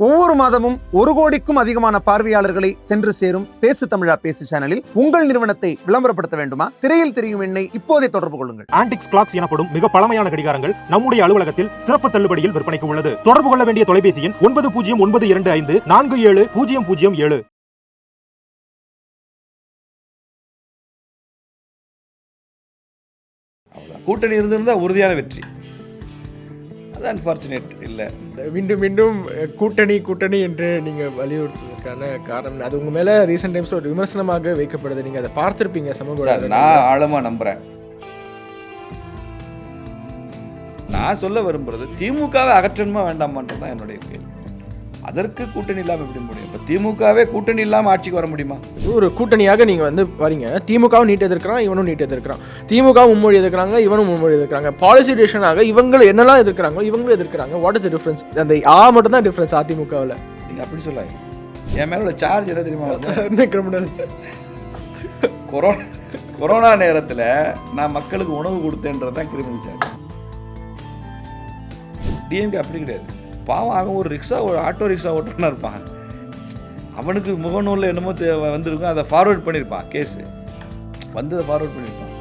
ஒவ்வொரு மாதமும் 1 கோடிக்கும் அதிகமான பார்வையாளர்களை சென்று சேரும் பேசு தமிழா பேசு சேனலில் உங்கள் நிறுவனத்தை விளம்பரப்படுத்த வேண்டுமா? திரையில் தெரியும் எண்ணை இப்போதே தொடர்பு கொள்ளுங்கள். ஆன்டிக்ஸ் கிளாக்ஸ் எனப்படும் மிக பழமையான கடிகாரங்கள் நம்முடைய அலுவலகத்தில் சிறப்பு தள்ளுபடியில் விற்பனைக்கு உள்ளது. தொடர்பு கொள்ள வேண்டிய தொலைபேசி எண் 9092547007. கூட்டணி இருந்திருந்தா உறுதியான வெற்றி. அது அன்ஃபார்ச்சுனேட் இல்லை. மீண்டும் மீண்டும் கூட்டணி என்று நீங்கள் வலியுறுத்துவதற்கான காரணம் அது உங்கள் மேலே ரீசெண்ட் டைம்ஸ் ஒரு விமர்சனமாக வைக்கப்படுது. நீங்கள் அதை பார்த்துருப்பீங்க சமூக. நான் ஆழமாக நம்புகிறேன். நான் சொல்ல விரும்புறது திமுகவை அகற்றணுமா வேண்டாமான்றது தான் என்னுடைய கேள்வி. அதற்கு கூட்டணி இல்லாமல் எப்படி முடியும்? இப்போ திமுகவே கூட்டணி இல்லாமல் ஆட்சிக்கு வர முடியுமா? ஒரு கூட்டணியாக நீங்கள் வரீங்க. திமுகவும் நீட்டு எதிர்க்கிறான், இவனும் நீட்டு எதிர்க்கிறான். திமுகவும் மும்மொழி எதிர்க்கிறாங்க, இவனும் மும்மொழி எதிர்க்கிறாங்க. பாலிசி டிசிஷனாக இவங்க என்னெல்லாம் எதிர்க்கிறாங்களோ இவங்களும் எதிர்க்கிறாங்க. What is the difference? அந்த மட்டும் தான் டிஃபரன்ஸ் அதிமுகவில். நீங்கள் அப்படி சொல்லாங்க. என் மேலே உள்ள சார்ஜ் என்ன தெரியுமா? கிரிமினல். கொரோனா நேரத்தில் நான் மக்களுக்கு உணவு கொடுத்தேன்றது தான் கிரிமினல் சார்ஜ். டிஎம்கே அப்படி கிடையாது. பாவம், அவன் ஒரு ஆட்டோ ரிக்ஷா ஓட்டுனா இருப்பான். அவனுக்கு முகநூலில் என்னமோ வந்திருக்கும், அதை ஃபார்வேர்ட் பண்ணியிருப்பான். கேஸு வந்ததை ஃபார்வேர்ட் பண்ணியிருப்பான்.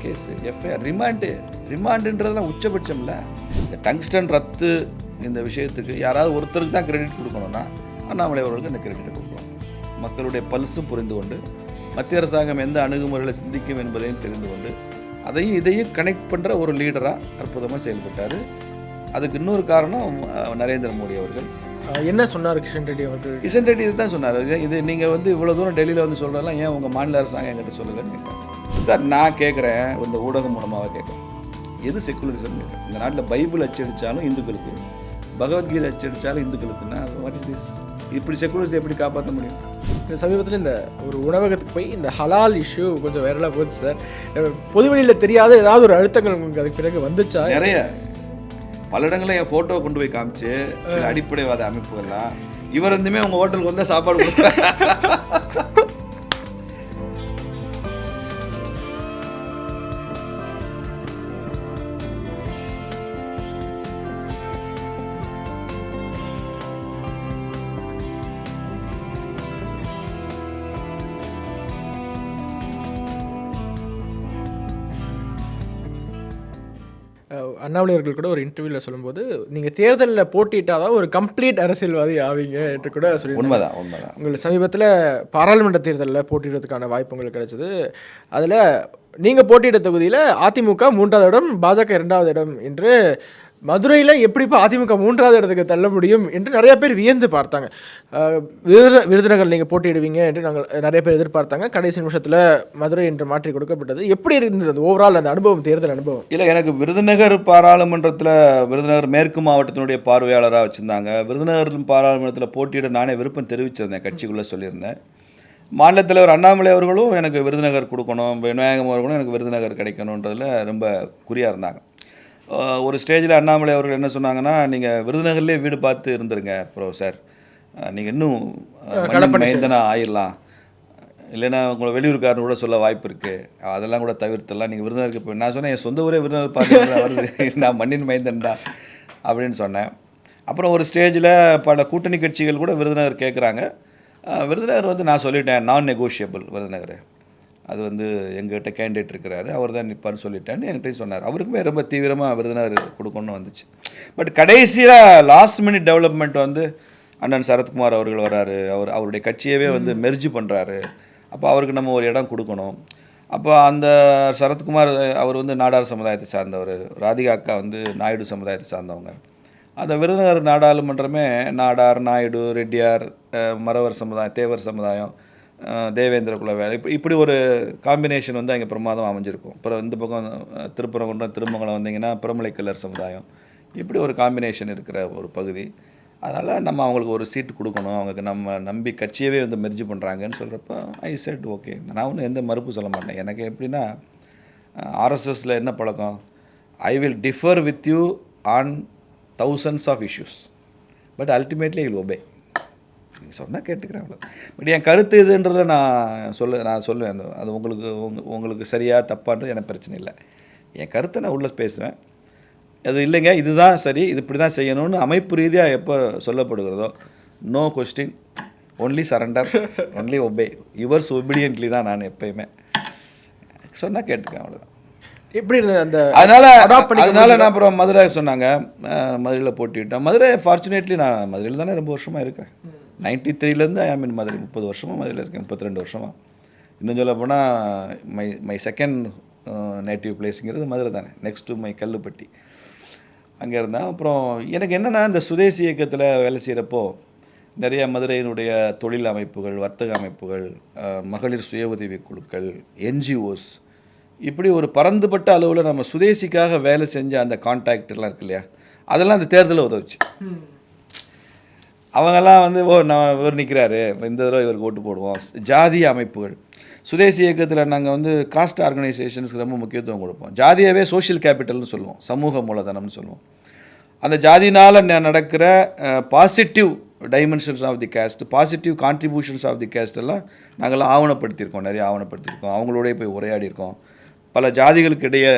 கேஸு எஃப்ஐஆர் ரிமாண்டுன்றதுலாம் உச்சபட்சம்ல. இந்த டங்ஸ்டன் ரத்து இந்த விஷயத்துக்கு யாராவது ஒருத்தருக்கு தான் கிரெடிட் கொடுக்கணும்னா அண்ணாமலை அவர்களுக்கு இந்த கிரெடிட்டை கொடுக்கலாம். மக்களுடைய பல்ஸும் புரிந்து கொண்டு மத்திய அரசாங்கம் எந்த அணுகுமுறைகளை சிந்திக்கும் என்பதையும் தெரிந்து கொண்டு இதையும் கனெக்ட் பண்ணுற ஒரு லீடராக அற்புதமாக செயல்பட்டார். அதுக்கு இன்னொரு காரணம் நரேந்திர மோடி அவர்கள். என்ன சொன்னார் கிஷன் ரெட்டி அவர்கள்? கிஷன் ரெட்டி இது தான் சொன்னார். இது நீங்கள் இவ்வளோ தூரம் டெல்லியில் சொல்கிறதெல்லாம் ஏன் உங்கள் மாநில அரசாங்கம் என்கிட்ட சொல்லலன்னு கேட்டாங்க. சார், நான் கேட்குறேன், இந்த ஊடகம் மூலமாக கேட்குறேன், எது செக்குலரிசம் கேட்குறேன். இந்த நாட்டில் பைபிள் அச்சடித்தாலும் இந்துக்களுக்கு, பகவத்கீதை அச்சடித்தாலும் இந்துக்களுக்குன்னா வாட் இஸ் திஸ்? இப்படி செக்குலரிசம் எப்படி காப்பாற்ற முடியும்? இந்த சமீபத்தில் இந்த ஒரு உணவகத்துக்கு போய் இந்த ஹலால் இஷ்யூ கொஞ்சம் வைரலாக போகுது சார். பொதுவெளியில் தெரியாத ஏதாவது ஒரு அழுத்தங்கள் உங்களுக்கு அதுக்கு பிறகு வந்துச்சா? நிறைய பல இடங்களில் என் ஃபோட்டோவை கொண்டு போய் காமிச்சு சில அடிப்படைவாத அமைப்புகள்லாம் இவர் உங்கள் ஹோட்டலுக்கு வந்தால் சாப்பாடு கொடுக்குறேன். அண்ணாமலை அவர்கள் கூட ஒரு இன்டர்வியூவில் சொல்லும்போது நீங்கள் தேர்தலில் போட்டிட்டால் தான் ஒரு கம்ப்ளீட் அரசியல்வாதி ஆவீங்க என்று கூட சொல்லி. உண்மைதான். உங்களுக்கு சமீபத்தில் பாராளுமன்ற தேர்தலில் போட்டியிடுறதுக்கான வாய்ப்பு உங்களுக்கு கிடைச்சது. அதில் நீங்கள் போட்டியிட்ட தொகுதியில் அதிமுக 3வது இடம், பாஜக 2வது இடம் என்று மதுரையில் எப்படி இப்போ அதிமுக 3வது இடத்துக்கு தள்ள முடியும் என்று நிறைய பேர் வியந்து பார்த்தாங்க. விருதுநகர் நீங்கள் போட்டியிடுவீங்க என்று நாங்கள் நிறைய பேர் எதிர்பார்த்தாங்க. கடைசி நிமிஷத்தில் மதுரை என்று மாற்றி கொடுக்கப்பட்டது. எப்படி இருந்தது அந்த ஓவரால் அந்த அனுபவம், தேர்தல் அனுபவம்? இல்லை, எனக்கு விருதுநகர் பாராளுமன்றத்தில் விருதுநகர் மேற்கு மாவட்டத்தினுடைய பார்வையாளராக வச்சுருந்தாங்க. விருதுநகர் பாராளுமன்றத்தில் போட்டியிட நானே விருப்பம் தெரிவிச்சிருந்தேன், கட்சிக்குள்ளே சொல்லியிருந்தேன். மாநில தலைவர் அண்ணாமலை அவர்களும் எனக்கு விருதுநகர் கொடுக்கணும், விநாயகம் அவர்களும் எனக்கு விருதுநகர் கிடைக்கணுன்றதில் ரொம்ப குறியாக இருந்தாங்க. ஒரு ஸ்டேஜில் அண்ணாமலை அவர்கள் என்ன சொன்னாங்கன்னா, நீங்கள் விருதுநகர்லேயே வீடு பார்த்து இருந்துருங்க சார், நீங்கள் இன்னும் மைந்தனாக ஆயிடலாம், இல்லைன்னா உங்களை வெளியூருக்காரனு கூட சொல்ல வாய்ப்பு இருக்குது, அதெல்லாம் கூட தவிர்த்துடலாம், நீங்கள் விருதுநகருக்கு போய். நான் சொன்னேன், என் சொந்த ஊரே விருதுநகர் பார்த்து வருது, நான் மண்ணின் மைந்தன் தான் அப்படின்னு சொன்னேன். அப்புறம் ஒரு ஸ்டேஜில் பல கூட்டணி கட்சிகள் கூட விருதுநகர் கேட்குறாங்க. விருதுநகர் நான் சொல்லிட்டேன், நான் நெகோஷியபிள் விருதுநகர், அது எங்ககிட்ட கேண்டிடேட் இருக்கிறாரு, அவர் தான் நிற்பார்னு சொல்லிட்டேன்னு என்கிட்ட சொன்னார். அவருக்குமே ரொம்ப தீவிரமாக விருதுநகர் கொடுக்கணும்னு வந்துச்சு. பட் கடைசியில் லாஸ்ட் மினிட் டெவலப்மெண்ட் அண்ணன் சரத்குமார் அவர்கள் வர்றாரு, அவருடைய கட்சியவே மெர்ஜ் பண்ணுறாரு. அப்போ அவருக்கு நம்ம ஒரு இடம் கொடுக்கணும். அப்போ அந்த சரத்குமார் அவர் நாடார் சமுதாயத்தை சார்ந்தவர், ராதிகா அக்கா நாயுடு சமுதாயத்தை சார்ந்தவங்க. அந்த விருதுநகர் நாடாளுமன்றமே நாடார், நாயுடு, ரெட்டியார், மறவர் சமுதாயம், தேவர் சமுதாயம், தேவேந்திர குல வேலை, இப்படி ஒரு காம்பினேஷன் அங்கே பிரமாதம் அமைஞ்சிருக்கும். அப்புறம் இந்த பக்கம் திருப்பரங்குன்றம், திருமங்கலம் வந்தீங்கன்னா பிரமலைக்கல்லர் சமுதாயம், இப்படி ஒரு காம்பினேஷன் இருக்கிற ஒரு பகுதி. அதனால் நம்ம அவங்களுக்கு ஒரு சீட்டு கொடுக்கணும், அவங்களுக்கு நம்ம நம்பி கட்சியவே மெர்ஜ் பண்ணுறாங்கன்னு சொல்கிறப்ப ஐ செட் ஓகே. நான் ஒன்றும் எந்த மறுப்பு சொல்ல மாட்டேன். எனக்கு எப்படின்னா, ஆர்எஸ்எஸில் என்ன பழக்கம், I will differ with you on thousands of issues, but ultimately I will obey. நீங்கள் சொன்னால் கேட்டுக்கிறேன், அவ்வளோ. பட் என் கருத்து இதுன்றதை நான் சொல்லுவேன். அது உங்களுக்கு சரியாக தப்பான்றது எனக்கு பிரச்சனை இல்லை. என் கருத்தை நான் உள்ளே பேசுவேன். அது இல்லைங்க இதுதான் சரி, இது இப்படி தான் செய்யணும்னு அமைப்பு ரீதியாக எப்போ சொல்லப்படுகிறதோ no question, only surrender, only obey. Yours obediently தான் நான் எப்பயுமே சொன்னால் கேட்டுக்கேன், அவ்வளோதான். எப்படி இருந்தது அந்த அதனால நான் அப்புறம் மதுரை சொன்னாங்க, மதுரையில் போட்டிவிட்டேன். மதுரை ஃபார்ச்சுனேட்லி நான் மதுரையில் தானே ரொம்ப வருஷமாக இருக்கிறேன். 93லேருந்து ஐ மீன் மதுரை 30 வருஷமாக மதுரையில் இருக்கேன், 32 வருஷமாக. இன்னும் சொல்ல போனால் மை செகண்ட் நேட்டிவ் பிளேஸுங்கிறது மதுரை தானே, நெக்ஸ்ட் டு மை கல்லுப்பட்டி. அங்கே இருந்தேன். அப்புறம் எனக்கு என்னென்னா இந்த சுதேசி இயக்கத்தில் வேலை செய்கிறப்போ நிறைய மதுரையினுடைய தொழில் அமைப்புகள், வர்த்தக அமைப்புகள், மகளிர் சுய உதவி குழுக்கள், என்ஜிஓஸ், இப்படி ஒரு பரந்துபட்ட அளவில் நம்ம சுதேசிக்காக வேலை செஞ்ச அந்த கான்டாக்டெல்லாம் இருக்கு இல்லையா, அதெல்லாம் அந்த தேர்தலில் உதவுச்சு. அவங்கெல்லாம் வந்து நான் இவர் நிற்கிறாரு, இந்த தடவை இவருக்கு ஓட்டு போடுவோம். ஜாதிய அமைப்புகள், சுதேசி இயக்கத்தில் நாங்கள் வந்து காஸ்ட் ஆர்கனைசேஷன்ஸ்க்கு ரொம்ப முக்கியத்துவம் கொடுப்போம். ஜாதியாகவே சோஷியல் கேபிட்டல்னு சொல்லுவோம், சமூக மூலதனம்னு சொல்லுவோம். அந்த ஜாதினால் நடக்கிற positive dimensions of the caste, positive contributions of the caste எல்லாம் நாங்கள்லாம் ஆவணப்படுத்தியிருக்கோம், நிறைய ஆவணப்படுத்தியிருக்கோம். அவங்களோடய போய் உரையாடியிருக்கோம். பல ஜாதிகளுக்கு இடையே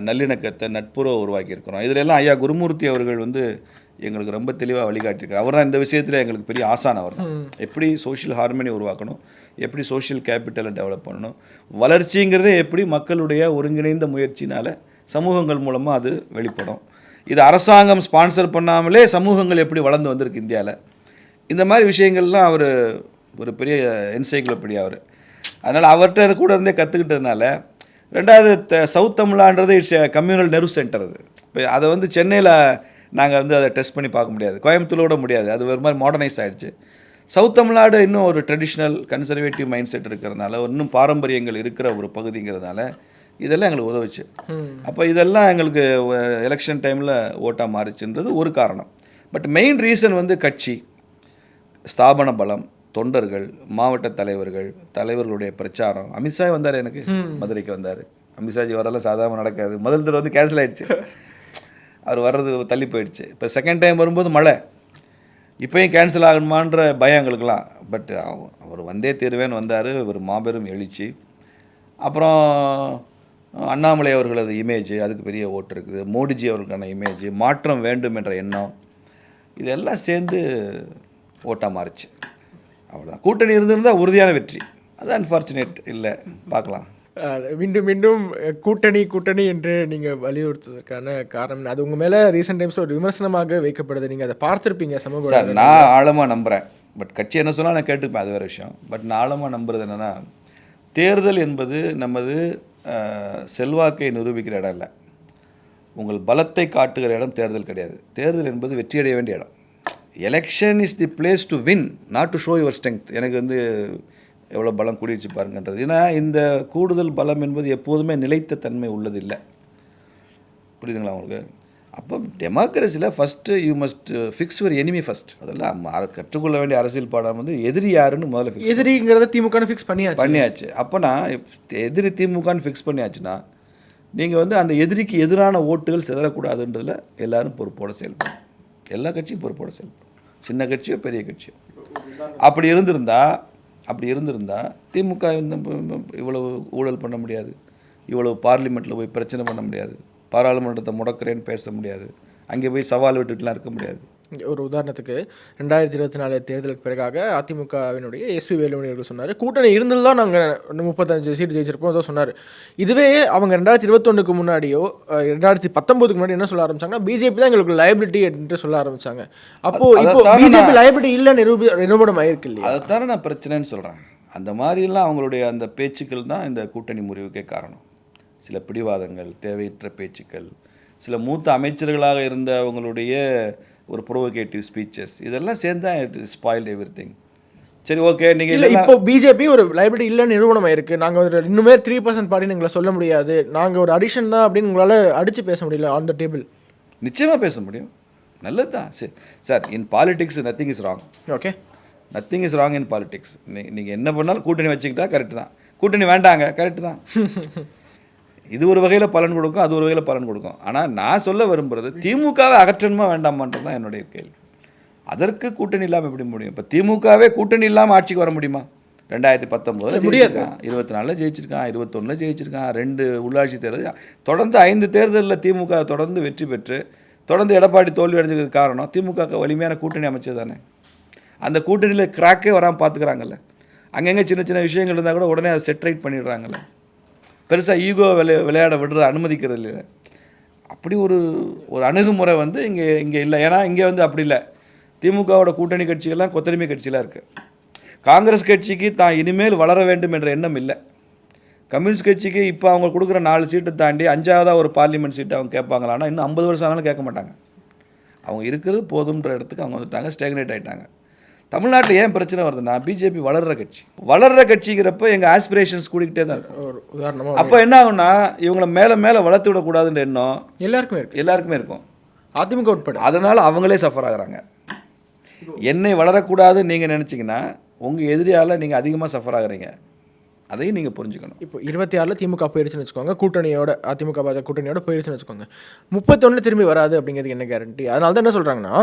நல்லிணக்கத்தை, நட்புறவை உருவாக்கியிருக்கிறோம். இதிலெல்லாம் ஐயா குருமூர்த்தி அவர்கள் வந்து எங்களுக்கு ரொம்ப தெளிவாக வழிகாட்டியிருக்கார். அவர் தான் இந்த விஷயத்தில் எங்களுக்கு பெரிய ஆசானவர். எப்படி சோஷியல் ஹார்மனி உருவாக்கணும், எப்படி சோஷியல் கேபிட்டலை டெவலப் பண்ணணும், வளர்ச்சிங்கிறதே எப்படி மக்களுடைய ஒருங்கிணைந்த முயற்சினால் சமூகங்கள் மூலமாக அது வெளிப்படும். இது அரசாங்கம் ஸ்பான்சர் பண்ணாமலே சமூகங்கள் எப்படி வளர்ந்து வந்திருக்கு இந்தியாவில், இந்த மாதிரி விஷயங்கள்லாம் அவர் ஒரு பெரிய என்சைக்ளோபீடியா அவர். அதனால் அவர்கிட்ட கூட இருந்தே கற்றுக்கிட்டதுனால. ரெண்டாவது சவுத் தமிழான்றது இட்ஸ் கம்யூனல் நெர்வ் சென்டர். அது இப்போ அதை வந்து சென்னையில் நாங்கள் வந்து அதை டெஸ்ட் பண்ணி பார்க்க முடியாது, கோயம்புத்தூரோட முடியாது, அது ஒரு மாதிரி மாடர்னைஸ் ஆகிடுச்சு. சவுத் தமிழ்நாடு இன்னும் ஒரு ட்ரெடிஷ்னல் கன்சர்வேட்டிவ் மைண்ட் செட் இருக்கிறதுனால, இன்னும் பாரம்பரியங்கள் இருக்கிற ஒரு பகுதிங்கிறதுனால இதெல்லாம் எங்களுக்கு உதவுச்சு. அப்போ இதெல்லாம் எங்களுக்கு எலெக்ஷன் டைமில் ஓட்டாக மாறிச்சுன்றது ஒரு காரணம். பட் மெயின் ரீசன் வந்து கட்சி, ஸ்தாபன பலம், தொண்டர்கள், மாவட்ட தலைவர்கள், தலைவர்களுடைய பிரச்சாரம். அமித்ஷா வந்தார், எனக்கு மதுரைக்கு வந்தார். அமித்ஷாஜி வரலாம் சாதாரண நடக்காது. முதல் தடவை வந்து கேன்சல் ஆகிடுச்சு, அவர் வர்றது தள்ளி போயிடுச்சு. இப்போ செகண்ட் டைம் வரும்போது மழை, இப்போயும் கேன்சல் ஆகணுமான்ற பயம் எங்களுக்கெல்லாம். பட் அவர் வந்தே தீருவேன்னு வந்தார். ஒரு மாபெரும் எழுச்சி. அப்புறம் அண்ணாமலை அவர்களது இமேஜ், அதுக்கு பெரிய ஓட்டு இருக்குது. மோடிஜி அவர்களுக்கான இமேஜ், மாற்றம் வேண்டும் என்ற எண்ணம், இதெல்லாம் சேர்ந்து ஓட்டாக மாறிச்சு. அவ்வளோதான். கூட்டணி இருந்திருந்தால் உறுதியான வெற்றி. அது அன்ஃபார்ச்சுனேட் இல்லை, பார்க்கலாம். மீண்டும் மீண்டும் கூட்டணி என்று நீங்கள் வலியுறுத்துவதற்கான காரணம் அது உங்கள் மேலே ரீசெண்ட் டைம்ஸ் ஒரு விமர்சனமாக வைக்கப்படுது. நீங்கள் அதை பார்த்துருப்பீங்க சமூக. சார், நான் ஆழமாக நம்புகிறேன். பட் கட்சி என்ன சொன்னால் நான் கேட்டுப்பேன், அது வேறு விஷயம். பட் நான் ஆழமாக நம்புறது என்னென்னா, தேர்தல் என்பது நமது செல்வாக்கை நிரூபிக்கிற இடம் இல்லை, உங்கள் பலத்தை காட்டுகிற இடம் தேர்தல் கிடையாது. தேர்தல் என்பது வெற்றியடைய வேண்டிய இடம். Election is the place to win, not to show your strength. எனக்கு வந்து எவ்வளோ பலம் கூடிடுச்சு பாருங்கன்றது. ஏன்னா இந்த கூடுதல் பலம் என்பது எப்போதுமே நிலைத்த தன்மை உள்ளது இல்லை. புரியுதுங்களா உங்களுக்கு? அப்போ டெமோக்ரஸியில் first you must fix your enemy first. அதெல்லாம் கற்றுக்கொள்ள வேண்டிய அரசியல் பாடம் வந்து எதிரி யாருன்னு முதல்ல ஃபிக்ஸ். எதிரிங்கிறத திமுகன்னு ஃபிக்ஸ் பண்ணியாச்சு. அப்போனா எதிரி திமுகன்னு ஃபிக்ஸ் பண்ணியாச்சுன்னா நீங்கள் வந்து அந்த எதிரிக்கு எதிரான ஓட்டுகள் சிதறக்கூடாதுன்றதில் எல்லோரும் பொறுப்போடு செயல்படும். எல்லா கட்சியும் பொறுப்போடு செயல்படும், சின்ன கட்சியோ பெரிய கட்சியோ. அப்படி இருந்திருந்தா திமுக இவ்வளவு ஊழல் பண்ண முடியாது, இவ்வளவு பார்லிமெண்ட்டில் போய் பிரச்சனை பண்ண முடியாது, பாராளுமன்றத்தை முடக்கிறேன்னு பேச முடியாது, அங்கே போய் சவால் விட்டுட்டுலாம் இருக்க முடியாது. ஒரு உதாரணத்துக்கு 2024 தேர்தலுக்கு பிறகாக அதிமுகவினுடைய எஸ்பி வேலுமணி அவர்கள் சொன்னார், கூட்டணி இருந்தது தான் நாங்கள் 35 சீட் ஜெயிச்சிருப்போம் தான் சொன்னார். இதுவே அவங்க 2021க்கு முன்னாடியோ 2019க்கு முன்னாடி என்ன சொல்ல ஆரம்பிச்சாங்கன்னா, பிஜேபி தான் எங்களுக்கு லைபிலிட்டி என்று சொல்ல ஆரம்பிச்சாங்க. அப்போது இப்போ பிஜேபி லைபிலிட்டி இல்லை நிரூபணம் ஆயிருக்கு இல்லையா? அதைத்தானே நான் பிரச்சனைன்னு சொல்கிறேன். அந்த மாதிரிலாம் அவங்களுடைய அந்த பேச்சுக்கள் தான் இந்த கூட்டணி முறிவுக்கே காரணம். சில பிடிவாதங்கள், தேவையற்ற பேச்சுக்கள், சில மூத்த அமைச்சர்களாக இருந்த அவங்களுடைய ஒரு ப்ரோவோகேட்டிவ் ஸ்பீச்சஸ், இதெல்லாம் சேர்ந்தா இட் ஸ்பாயில் எவ்ரிதிங். சரி, ஓகே. நீங்கள் இல்லை, இப்போ பிஜேபி ஒரு லைபிலிட்டி இல்லைன்னு நிறுவனம் ஆயிருக்கு, நாங்கள் ஒரு இன்னுமே 3% பார்ட்டின்னு எங்களை சொல்ல முடியாது, நாங்கள் ஒரு அடிஷன் தான் அப்படின்னு உங்களால் அடித்து பேச முடியல ஆன் த டேபிள். நிச்சயமாக பேச முடியும், நல்லது தான். சரி sir, in politics nothing is wrong. Okay, nothing is wrong in politics. நீங்கள் என்ன பண்ணாலும் கூட்டணி வச்சுக்கிட்டா கரெக்டு தான், கூட்டணி வேண்டாங்க கரெக்டு தான். இது ஒரு வகையில் பலன் கொடுக்கும், அது ஒரு வகையில் பலன் கொடுக்கும். ஆனால் நான் சொல்ல விரும்புகிறது, திமுகவை அகற்றணுமா வேண்டாமான்றது தான் என்னுடைய கேள்வி. அதற்கு கூட்டணி இல்லாமல் எப்படி முடியும்? இப்போ திமுகவே கூட்டணி இல்லாமல் ஆட்சிக்கு வர முடியுமா? 2019 ஜெயிச்சிருக்கான், 24 ஜெயிச்சிருக்கான், 21 ஜெயிச்சிருக்கான், 2 உள்ளாட்சி தேர்தல், தொடர்ந்து 5 தேர்தலில் திமுக தொடர்ந்து வெற்றி பெற்று தொடர்ந்து எடப்பாடி தோல்வி அடைஞ்சதுக்கு காரணம் திமுக வலிமையான கூட்டணி அமைச்சது தானே. அந்த கூட்டணியில் கிராக்கே வராமல் பார்த்துக்கிறாங்கல்ல. அங்கங்கே சின்ன சின்ன விஷயங்கள் இருந்தால் கூட உடனே அதை செட்ரைட் பண்ணிடுறாங்கல்ல. பெருசாக ஈகோ விளையாட விடுறது அனுமதிக்கிறது இல்லை. அப்படி ஒரு அணுகுமுறை வந்து இங்கே இல்லை. ஏன்னா இங்கே வந்து அப்படி இல்லை. திமுகவோட கூட்டணி கட்சிகள்லாம் கொத்தடிமை கட்சியெலாம் இருக்குது. காங்கிரஸ் கட்சிக்கு தான் இனிமேல் வளர வேண்டும் என்ற எண்ணம் இல்லை. கம்யூனிஸ்ட் கட்சிக்கு இப்போ அவங்க கொடுக்குற 4 சீட்டை தாண்டி 5ஆவதாக ஒரு பார்லிமெண்ட் சீட்டை அவங்க கேட்பாங்களான்னா இன்னும் 50 வருஷம் ஆனாலும் கேட்க மாட்டாங்க. அவங்க இருக்கிறது போதுன்ற இடத்துக்கு அவங்க வந்துட்டாங்க, ஸ்டேக்னேட் ஆகிட்டாங்க. தமிழ்நாட்டில் ஏன் பிரச்சனை வருதுன்னா, பிஜேபி வளர்கிற கட்சிங்கிறப்ப எங்கள் ஆஸ்பிரேஷன்ஸ் கூடிக்கிட்டே தான் இருக்கும். ஒரு உதாரணமாக அப்போ என்ன ஆகும்னா, இவங்களை மேலே வளர்த்து விடக்கூடாதுன்ற எண்ணம் எல்லாருக்குமே இருக்கும், அதிமுக உட்பட. அதனால் அவங்களே சஃபர் ஆகுறாங்க. என்னை வளரக்கூடாதுன்னு நீங்கள் நினச்சிங்கன்னா உங்கள் எதிரியால் நீங்கள் அதிகமாக சஃபர் ஆகுறீங்க. அதையும் நீங்கள் புரிஞ்சுக்கணும். இப்போ 26 திமுக போயிருச்சுன்னு வச்சுக்கோங்க, கூட்டணியோட அதிமுக பாஜக கூட்டணியோட போயிருச்சுன்னு வச்சுக்கோங்க, 31 திரும்பி வராது அப்படிங்கிறதுக்கு என்ன கேரண்டி? அதனால தான் என்ன சொல்கிறாங்கன்னா,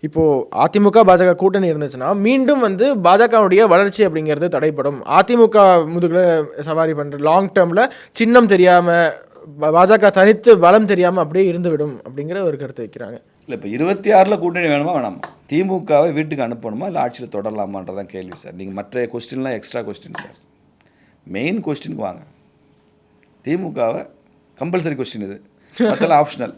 இப்போது அதிமுக பாஜக கூட்டணி இருந்துச்சுன்னா மீண்டும் வந்து பாஜகவுடைய வளர்ச்சி அப்படிங்கிறது தடைப்படும். அதிமுக முதுகில் சவாரி பண்ணுற லாங் டேர்மில் சின்னம் தெரியாமல் பாஜக தனித்து பலம் தெரியாமல் அப்படியே இருந்துவிடும் அப்படிங்கிற ஒரு கருத்து வைக்கிறாங்க. இல்லை, இப்போ 26 கூட்டணி வேணுமா வேணாமா? திமுகவை வீட்டுக்கு அனுப்பணுமா இல்லை ஆட்சியில் தொடரலாமான்றதான் கேள்வி சார். நீங்கள் மற்ற கொஸ்டின்லாம் எக்ஸ்ட்ரா கொஸ்டின் சார். மெயின் கொஸ்டினுக்கு வாங்க. திமுகவை கம்பல்சரி கொஸ்டின் இது, அதெல்லாம் ஆப்ஷனல்.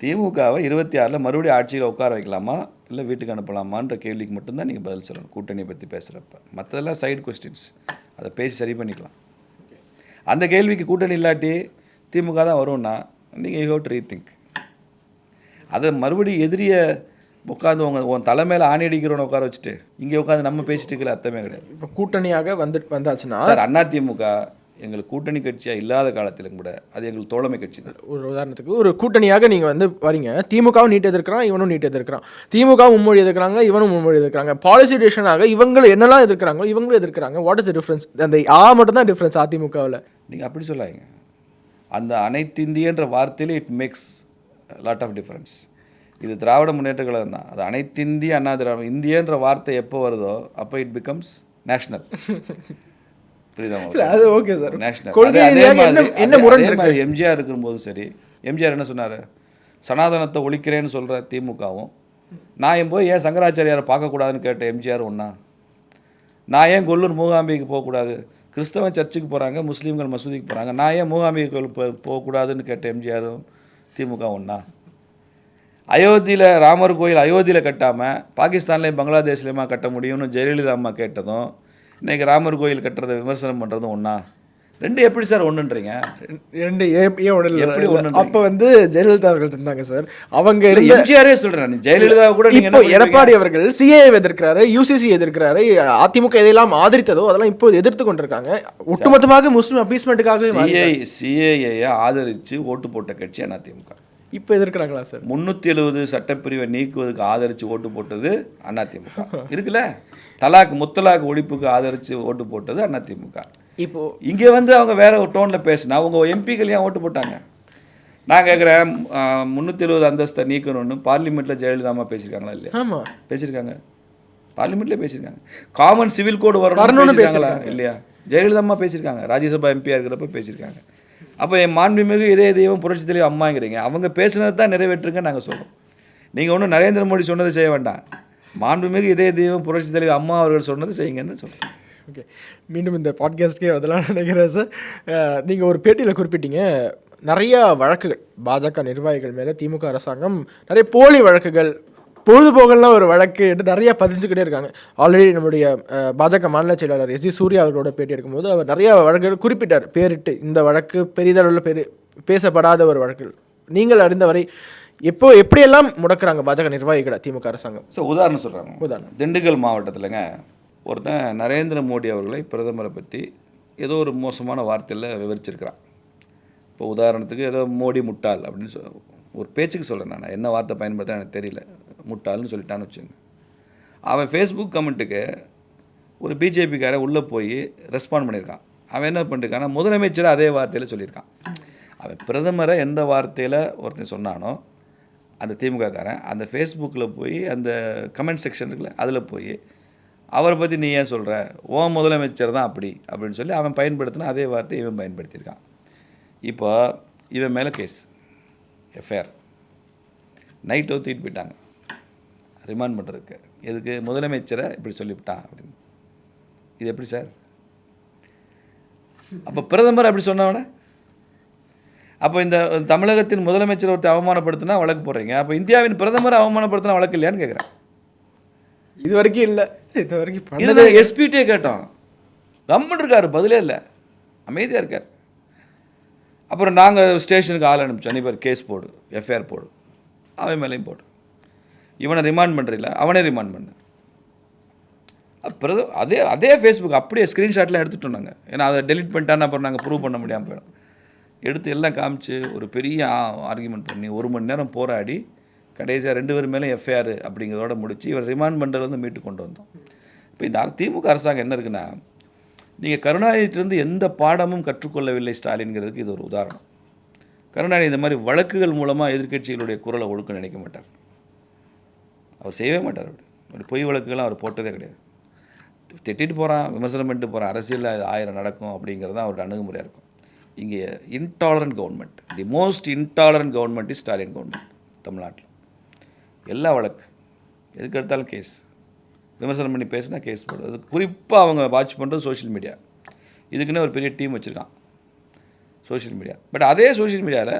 திமுகவை 26 மறுபடியும் ஆட்சியில் உட்கார வைக்கலாமா இல்லை வீட்டுக்கு அனுப்பலாமான்ற கேள்விக்கு மட்டும்தான் நீங்கள் பதில் சொல்லணும் கூட்டணியை பற்றி பேசுகிறப்ப. மற்றதெல்லாம் சைடு கொஸ்டின்ஸ், அதை பேசி சரி பண்ணிக்கலாம். அந்த கேள்விக்கு கூட்டணி இல்லாட்டி திமுக தான் வரும்னா நீங்கள் யூ ஹேவ் டு ரீதிங்க். அதை மறுபடியும் எதிரியை உட்காந்து உன் தலைமையில் ஆணி அடிக்கிறவனை உட்கார வச்சுட்டு இங்கே உட்காந்து நம்ம பேசிட்டு இருக்கல அர்த்தமே கிடையாது. இப்போ கூட்டணியாக வந்தாச்சுன்னா சார், அதிமுக எங்களுக்கு கூட்டணி கட்சியாக இல்லாத காலத்திலும் கூட அது எங்களுக்கு தோழமை கட்சி தான். ஒரு உதாரணத்துக்கு ஒரு கூட்டணியாக நீங்கள் வந்து வரீங்க, திமுகவும் நீட்டு எதிர்க்கிறான், இவனும் நீட்டு எதிர்க்கிறான், திமுகவும் மும்மொழி எதிர்க்கிறாங்க, இவனும் மும்மொழி எதிர்க்கிறாங்க, பாலிசி டிசிஷனாக இவங்க என்னெல்லாம் எதிர்க்கிறாங்களோ இவங்களும் எதிர்க்கிறாங்க. What is the difference? அந்த மட்டும் தான் டிஃப்ரென்ஸ் அதிமுகவில். நீங்கள் அப்படி சொல்லாங்க. அந்த அனைத்து இந்தியன்ற வார்த்தையிலே it makes lot of difference. இது திராவிட முன்னேற்ற கழகம் தான். அது அனைத்து இந்திய அண்ணா திராவிட இந்தியன்ற வார்த்தை எப்போ வருதோ அப்போ இட் பிகம்ஸ் நேஷனல். அது ஓகே சார். எம்ஜிஆர் இருக்கும்போதும் சரி, எம்ஜிஆர் என்ன சொன்னார்? சனாதனத்தை ஒழிக்கிறேன்னு சொல்கிற திமுகவும், நான் போய் ஏன் சங்கராச்சாரியாரை பார்க்கக்கூடாதுன்னு கேட்ட எம்ஜிஆர் ஒன்றா? நான் ஏன் கொல்லூர் மூகாம்பிகைக்கு போகக்கூடாது? கிறிஸ்தவன் சர்ச்சுக்கு போகிறாங்க, முஸ்லீம்கள் மசூதிக்கு போகிறாங்க, நான் ஏன் மூகாம்பிகை போகக்கூடாதுன்னு கேட்ட எம்ஜிஆரும் திமுக ஒன்றா? அயோத்தியில் ராமர் கோயில் அயோத்தியில் கட்டாமல் பாகிஸ்தான்லேயும் பங்களாதேஷ்லேயுமா கட்ட முடியும்னு ஜெயலலிதா அம்மா கேட்டதும், இன்றைக்கி ராமர் கோயில் கட்டுறதை விமர்சனம் பண்ணுறதும் ஒன்றா? ரெண்டு எப்படி சார் ஒன்றுன்றீங்க? ரெண்டு ஏன் ஒன்று எப்படி ஒன்று? அப்போ வந்து ஜெயலலிதா அவர்கள் இருந்தாங்க சார், அவங்க எம்ஜிஆரே சொல்கிறேன். ஜெயலலிதா கூட இப்போ எடப்பாடி அவர்கள் சிஏ எதிர்க்கிறாரு, யூசிசி எதிர்க்கிறாரு, அதிமுக எதையெல்லாம் ஆதரித்ததோ அதெல்லாம் இப்போ எதிர்த்து கொண்டிருக்காங்க. ஒட்டுமொத்தமாக முஸ்லீம் அப்பீஸ்மெண்ட்டுக்காக சிஏஏ ஆதரித்து ஓட்டு போட்ட கட்சி அதிமுக. இப்போ எதிர்க்கிறாங்களா சார்? 370 சட்டப்பிரிவை நீக்குவதுக்கு ஆதரித்து ஓட்டு போட்டது அதிமுக இருக்குல்ல. தலாக் முத்தலாக் ஒழிப்புக்கு ஆதரித்து ஓட்டு போட்டது அதிமுக. இப்போ இங்கே வந்து அவங்க வேற ஒரு டோனில் பேசினா அவங்க எம்பிக்கள் ஏன் ஓட்டு போட்டாங்க? நான் கேட்குறேன், 370 அந்தஸ்தை நீக்கணும்னு பார்லிமெண்ட்டில் ஜெயலலிதா அம்மா பேசியிருக்காங்களா? இல்லையா? ஆமாம் பேசியிருக்காங்க, பார்லிமெண்ட்லேயே பேசியிருக்காங்க. காமன் சிவில் கோடு வரணும்னு பேசுகிறாங்களா? இல்லையா? ஜெயலலிதா அம்மா பேசியிருக்காங்க, ராஜ்யசபா எம்பியாக இருக்கிறப்ப பேசியிருக்காங்க. அப்போ என் மாண்புமிகு இதய தெய்வம் புரட்சி தலைவர் அம்மாங்கிறீங்க, அவங்க பேசுனது தான் நிறைவேற்றுங்க நாங்கள் சொல்கிறோம். நீங்கள் ஒன்றும் நரேந்திர மோடி சொன்னது செய்ய வேண்டாம், மாண்புமிகு இதய தெய்வம் புரட்சி தலைவர் அம்மா அவர்கள் சொன்னது செய்யுங்கன்னு சொல்கிறேன். ஓகே, மீண்டும் இந்த பாட்காஸ்ட்கே அதெல்லாம் நினைக்கிறேன் சார். நீங்கள் ஒரு பேட்டியில் குறிப்பிட்டீங்க, நிறையா வழக்குகள் பாஜக நிர்வாகிகள் மேலே திமுக அரசாங்கம் நிறைய போலி வழக்குகள், பொழுதுபோகலாம் ஒரு வழக்கு என்று நிறையா பதிஞ்சுக்கிட்டே இருக்காங்க. ஆல்ரெடி நம்முடைய பாஜக மாநில செயலாளர் எஸ்.டி. சூர்யா அவர்களோட பேட்டி எடுக்கும்போது அவர் நிறையா வழக்குகள் குறிப்பிட்டார், பேரிட்டு இந்த வழக்கு பெரிதளவில் பேசப்படாத ஒரு வழக்கு. நீங்கள் அறிந்தவரை எப்படியெல்லாம் முடக்கிறாங்க பாஜக நிர்வாகிகளை திமுக அரசாங்கம்? ஸோ உதாரணம் சொல்கிறாங்க. திண்டுக்கல் மாவட்டத்தில்ங்க ஒருத்தன் நரேந்திர மோடி அவர்களை பிரதமரை பற்றி ஏதோ ஒரு மோசமான வார்த்தையில் விவரிச்சிருக்கிறான். இப்போ உதாரணத்துக்கு ஏதோ மோடி முட்டாள் அப்படின்னு ஒரு பேச்சுக்கு சொல்கிறேன், நான் என்ன வார்த்தை பயன்படுத்த எனக்கு தெரியல, முட்டாள்னு சொல்லிட்டான்னு வச்சுங்க. அவன் ஃபேஸ்புக் கமெண்ட்டுக்கு ஒரு பிஜேபிக்காரன் உள்ளே போய் ரெஸ்பாண்ட் பண்ணியிருக்கான். அவன் என்ன பண்ணியிருக்கான்னா முதலமைச்சரை அதே வார்த்தையில் சொல்லியிருக்கான். அவன் பிரதமரை எந்த வார்த்தையில் ஒருத்தன் சொன்னானோ அந்த திமுககாரன் அந்த ஃபேஸ்புக்கில் போய் அந்த கமெண்ட் செக்ஷன் இருக்குல்ல அதில் போய் அவரை பற்றி நீ ஏன் சொல்கிற, ஓ முதலமைச்சர் தான் அப்படின்னு சொல்லி அவன் பயன்படுத்தினா அதே வார்த்தையை இவன் பயன்படுத்தியிருக்கான். இப்போ இவன் மேலே கேஸ் எஃப்ஐஆர் நைட் தூக்கிட்டு போயிட்டாங்க ரிமாண்ட் பண்ணுறதுக்கு. எதுக்கு முதலமைச்சரை இப்படி சொல்லிவிட்டான் அப்படின்னு. இது எப்படி சார்? அப்போ பிரதமர் அப்படி சொன்னவன, அப்போ இந்த தமிழகத்தின் முதலமைச்சர் ஒருத்தர் அவமானப்படுத்தினா வழக்கு போடுறீங்க, அப்போ இந்தியாவின் பிரதமரை அவமானப்படுத்தினா வழக்கு இல்லையான்னு கேட்குறேன். இது வரைக்கும் இல்லை, இது வரைக்கும் இதில் எஸ்பிட்டே கேட்டோம், கம்முன்னு இருக்கார், பதிலே இல்லை, அமைதியாக இருக்கார். அப்புறம் நாங்கள் ஸ்டேஷனுக்கு ஆள் அனுப்பிச்சோம், நீ பேர் கேஸ் போடு, எஃப்ஐஆர் போடு, அவன் மேலேயும் போடு, இவனை ரிமாண்ட் பண்ணுறீங்களா, அவனே ரிமாண்ட் பண்ணு. அப்புறம் அதே ஃபேஸ்புக் அப்படியே ஸ்க்ரீன்ஷாட்லாம் எடுத்துகிட்டு வந்தாங்க. ஏன்னா அதை டெலிட் பண்ணிட்டான்னு அப்புறம் நாங்கள் ப்ரூவ் பண்ண முடியாமல் போயிடும். எடுத்து எல்லாம் காமிச்சு ஒரு பெரிய ஆர்கியூமெண்ட் பண்ணி 1 மணி நேரம் போராடி கடைசியாக 2 பேர் மேலே எஃப்ஐஆர் அப்படிங்கிறதோட முடிச்சு இவர் ரிமாண்ட் பண்ணுறது வந்து மீட்டு கொண்டு வந்தோம். இப்போ இந்த திமுக அரசாங்கம் என்ன இருக்குன்னா, நீங்கள் கருணாநிதியிலிருந்து எந்த பாடமும் கற்றுக்கொள்ளவில்லை ஸ்டாலின்ங்கிறதுக்கு இது ஒரு உதாரணம். கருணாநிதி இந்த மாதிரி வழக்குகள் மூலமாக எதிர்க்கட்சிகளுடைய குரலை ஒழுக்க நினைக்க மாட்டார், அவர் செய்யவே மாட்டார். அப்படி பொய் வழக்குகள்லாம் அவர் போட்டதே கிடையாது. திட்டிட்டு போகிறான், விமர்சனம் பண்ணிட்டு போகிறான், அரசியலில் 1000 நடக்கும் அப்படிங்கிறது தான் அவருடைய அணுகுமுறையாக இருக்கும். இங்கே intolerant government, the most intolerant government is Stalin government தமிழ்நாட்டில். எல்லா வழக்கு எதுக்கு எடுத்தாலும் கேஸ், விமர்சனம் பண்ணி பேசினா கேஸ் போடுறது. குறிப்பாக அவங்க வாட்ச் பண்ணுறது சோஷியல் மீடியா. இதுக்குன்னு ஒரு பெரிய டீம் வச்சுருக்கான் சோஷியல் மீடியா. பட் அதே சோஷியல் மீடியாவில்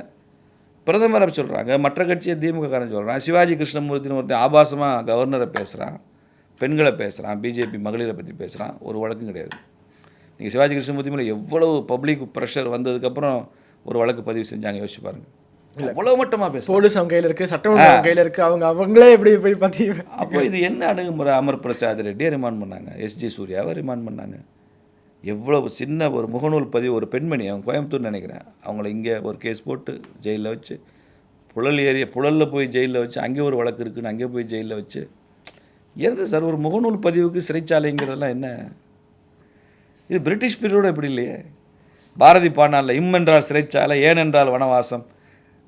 பிரதமரை சொல்கிறாங்க, மற்ற கட்சியை திமுககாரன் சொல்கிறான், சிவாஜி கிருஷ்ணமூர்த்தின்னு ஒருத்தன் ஆபாசமாக கவர்னரை பேசுகிறான், பெண்களை பேசுகிறான், பிஜேபி மகளிரை பற்றி பேசுகிறான், ஒரு வழக்கும் கிடையாது. நீங்கள் சிவாஜி கிருஷ்ணமூர்த்தி மேலே எவ்வளவு பப்ளிக் ப்ரெஷர் வந்ததுக்கப்புறம் ஒரு வழக்கு பதிவு செஞ்சாங்க, யோசிச்சு பாருங்கள். அவ்வளோ மட்டமாக பேச போலீஸ் அவங்க கையில் இருக்குது, சட்டமன்றம் கையில் இருக்குது, அவங்களே எப்படி போய் பார்த்தீங்க. அப்போ இது என்ன அணுகுமுறை? அமர் பிரசாத் ரெட்டியை ரிமாண்ட் பண்ணாங்க, எஸ்ஜி சூர்யாவை ரிமாண்ட் பண்ணாங்க. எவ்வளோ சின்ன ஒரு முகநூல் பதிவு, ஒரு பெண்மணி, அவங்க கோயம்புத்தூர் நினைக்கிறேன், அவங்கள இங்கே ஒரு கேஸ் போட்டு ஜெயிலில் வச்சு, புழலில் போய் ஜெயிலில் வச்சு, அங்கே ஒரு வழக்கு இருக்குன்னு அங்கே போய் ஜெயிலில் வச்சு, எது சார் ஒரு முகநூல் பதிவுக்கு சிறைச்சாலைங்கிறதெல்லாம் என்ன? இது பிரிட்டிஷ் பீரியடோட இப்படி இல்லையே. பாரதி பாடினால இம் என்றால் சிறைச்சாலை, ஏன் என்றால் வனவாசம்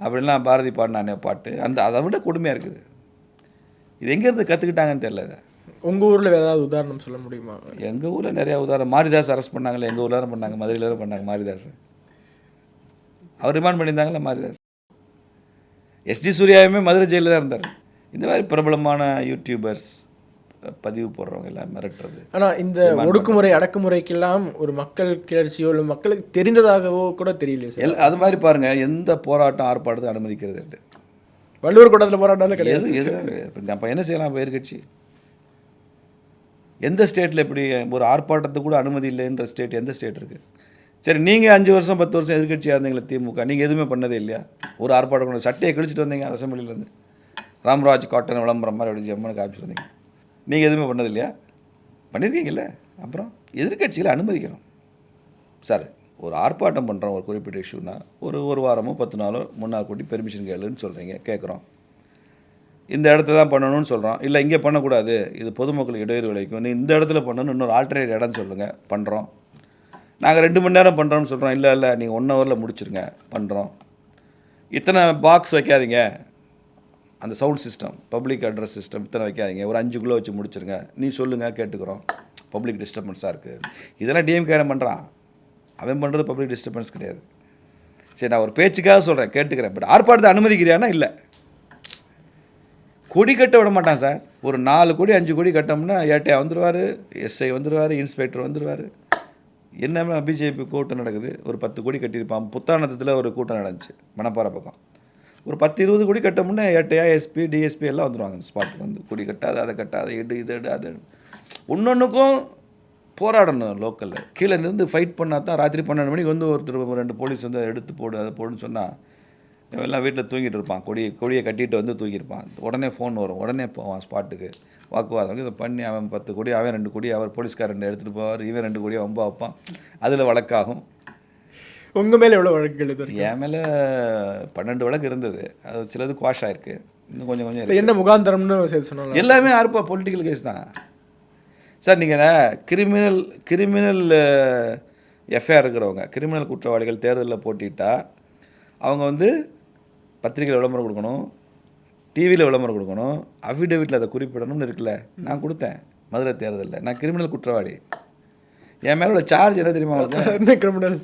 அப்படின்லாம் பாரதி பாடினானே பாட்டு, அதை விட கொடுமையாக இருக்குது. இது எங்கேருந்து கற்றுக்கிட்டாங்கன்னு தெரியல. உங்கள் ஊரில் வேறு ஏதாவது உதாரணம் சொல்ல முடியுமா? எங்கள் ஊரில் நிறையா உதாரணம். மாரிதாஸ் அரெஸ்ட் பண்ணாங்களே, எங்கள் ஊரில் பண்ணாங்க, மதுரையில் பண்ணாங்க மாரிதாஸ். அவர் ரிமாண்ட் பண்ணியிருந்தாங்களே மாரிதாஸ். எஸ்ஜி சூர்யாவுமே மதுரை ஜெயிலில் தான் இருந்தார். இந்த மாதிரி பிரபலமான யூடியூபர்ஸ் பதிவு போடுறவங்க எல்லாம் மிரட்டுறது. ஆனால் இந்த ஒடுக்குமுறை அடக்குமுறைக்கெல்லாம் ஒரு மக்கள் கிளர்ச்சியோ இல்லை மக்களுக்கு தெரிந்ததாகவோ கூட தெரியல. அது மாதிரி பாருங்கள், எந்த போராட்டம் ஆர்ப்பாட்டத்தை அனுமதிக்கிறது? வள்ளுவர் கூட்டத்தில் போராட்டம் கிடையாது. அப்போ என்ன செய்யலாம்? இப்போ எதிர்கட்சி எந்த ஸ்டேட்டில் எப்படி ஒரு ஆர்ப்பாட்டத்துக்கு கூட அனுமதி இல்லைன்ற ஸ்டேட் எந்த ஸ்டேட் இருக்குது? சரி, நீங்கள் 5 வருஷம் 10 வருஷம் எதிர்கட்சியாக இருந்தீங்களா திமுக, நீங்கள் எதுவுமே பண்ணதே இல்லையா? ஒரு ஆர்ப்பாட்டம் சட்டையை கிழிச்சிட்டு வந்தீங்க அசம்பிளிலேருந்து, ராம்ராஜ் காட்டன் விளம்பரம் மாதிரி அப்படி ஜம்முன்னு காமிச்சிட்டு வந்தீங்க. நீங்கள் எதுவுமே பண்ணது இல்லையா? பண்ணியிருக்கீங்கல்ல. அப்புறம் எதிர்கட்சிகளை அனுமதிக்கணும் சார். ஒரு ஆர்ப்பாட்டம் பண்ணுறோம் ஒரு குறிப்பிட்ட இஷ்யூனா ஒரு வாரமோ 10 நாளோ முன்னாள் கூட்டி பெர்மிஷன் கேளுன்னு சொல்கிறீங்க, கேட்குறோம். இந்த இடத்த தான் பண்ணணும்னு சொல்கிறோம், இல்லை இங்கே பண்ணக்கூடாது, இது பொதுமக்களுக்கு இடையூறு விளைவிக்கும், நீ இந்த இடத்துல பண்ணணும், இன்னொரு ஆல்டர்னேட் இடம் சொல்லுங்கள், பண்ணுறோம். நாங்கள் 2 மணி நேரம் பண்ணுறோம்னு சொல்கிறோம், இல்லை நீங்கள் 1 ஹவரில் முடிச்சுருங்க, பண்ணுறோம். இத்தனை பாக்ஸ் வைக்காதீங்க, அந்த sound system, public address system இத்தனை வைக்காதீங்க, ஒரு 5 கிலோ வச்சு முடிச்சுருங்க, நீ சொல்லுங்கள், கேட்டுக்கிறோம், பப்ளிக் டிஸ்டர்பன்ஸாக இருக்குது. இதெல்லாம் டிஎம்கே பண்ணுறான், அவன் பண்ணுறது பப்ளிக் டிஸ்டர்பன்ஸ் கிடையாது. சரி, நான் ஒரு பேச்சுக்காக சொல்கிறேன், கேட்டுக்கிறேன். பட் ஆர்ப்பாட்டத்தை அனுமதிக்கிறியானா இல்லை. கொடி கட்ட விட மாட்டான் சார். ஒரு 4 கோடி 5 கோடி கட்டோம்னா ஏட்டையா வந்துடுவார், எஸ்ஐ வந்துடுவார், இன்ஸ்பெக்டர் வந்துடுவார். என்ன பிஜேபி கூட்டம் நடக்குது, ஒரு 10 கோடி கட்டியிருப்பான். புத்தானத்தில் ஒரு கூட்டம் நடந்துச்சு மணப்பாறை பக்கம், ஒரு 10-20 கோடி கட்டோம்னா ஏட்டையா எஸ்பி டிஎஸ்பி எல்லாம் வந்துடுவாங்க அந்த ஸ்பாட்டுக்கு. வந்து கொடி கட்டாது, அதை கட்டாத, இது அது ஒன்றொன்றுக்கும் போராடணும். லோக்கலில் கீழே இருந்து ஃபைட் பண்ணால் தான். ராத்திரி 12 மணிக்கு வந்து ஒருத்தர் 2 போலீஸ் வந்து எடுத்து போடு, அதை போடுன்னு சொன்னால் எல்லாம் வீட்டில் தூங்கிட்டு இருப்பான், கொடியை கட்டிட்டு வந்து தூங்கியிருப்பான். உடனே ஃபோன் வரும், உடனே போவான் ஸ்பாட்டுக்கு, வாக்குவாதம் இதை பண்ணி அவன் 10 கோடி, அவன் 2 கோடி, அவர் போலீஸ்கார் 2 எடுத்துகிட்டு போவார், இவன் 2 கோடியை வம்பா வைப்பான், அதில் வழக்காகும். உங்கள் மேலே எவ்வளோ வழக்குகள் எழுது? என் மேலே 12 வழக்கு இருந்தது, அது சிலது குவாஷ் ஆயிருக்கு, இன்னும் கொஞ்சம் என்ன முகாந்திரம்னு சரி சொன்னாங்க. எல்லாமே பொலிட்டிக்கல் கேஸ் தான் சார். நீங்கள் கிரிமினல் எஃப்ஐஆர் இருக்கிறவங்க, கிரிமினல் குற்றவாளிகள் தேர்தலில் போட்டிட்டா அவங்க வந்து பத்திரிகையில் விளம்பரம் கொடுக்கணும், டிவியில் விளம்பரம் கொடுக்கணும், அஃபிடேவிட்டில் அதை குறிப்பிடணும்னு இருக்குல்ல. நான் கொடுத்தேன் மதுரை தேர்தலில். நான் கிரிமினல் குற்றவாளி. என் மேலே உள்ள சார்ஜ் என்ன தெரியுமா? என்ன கிரிமினல்?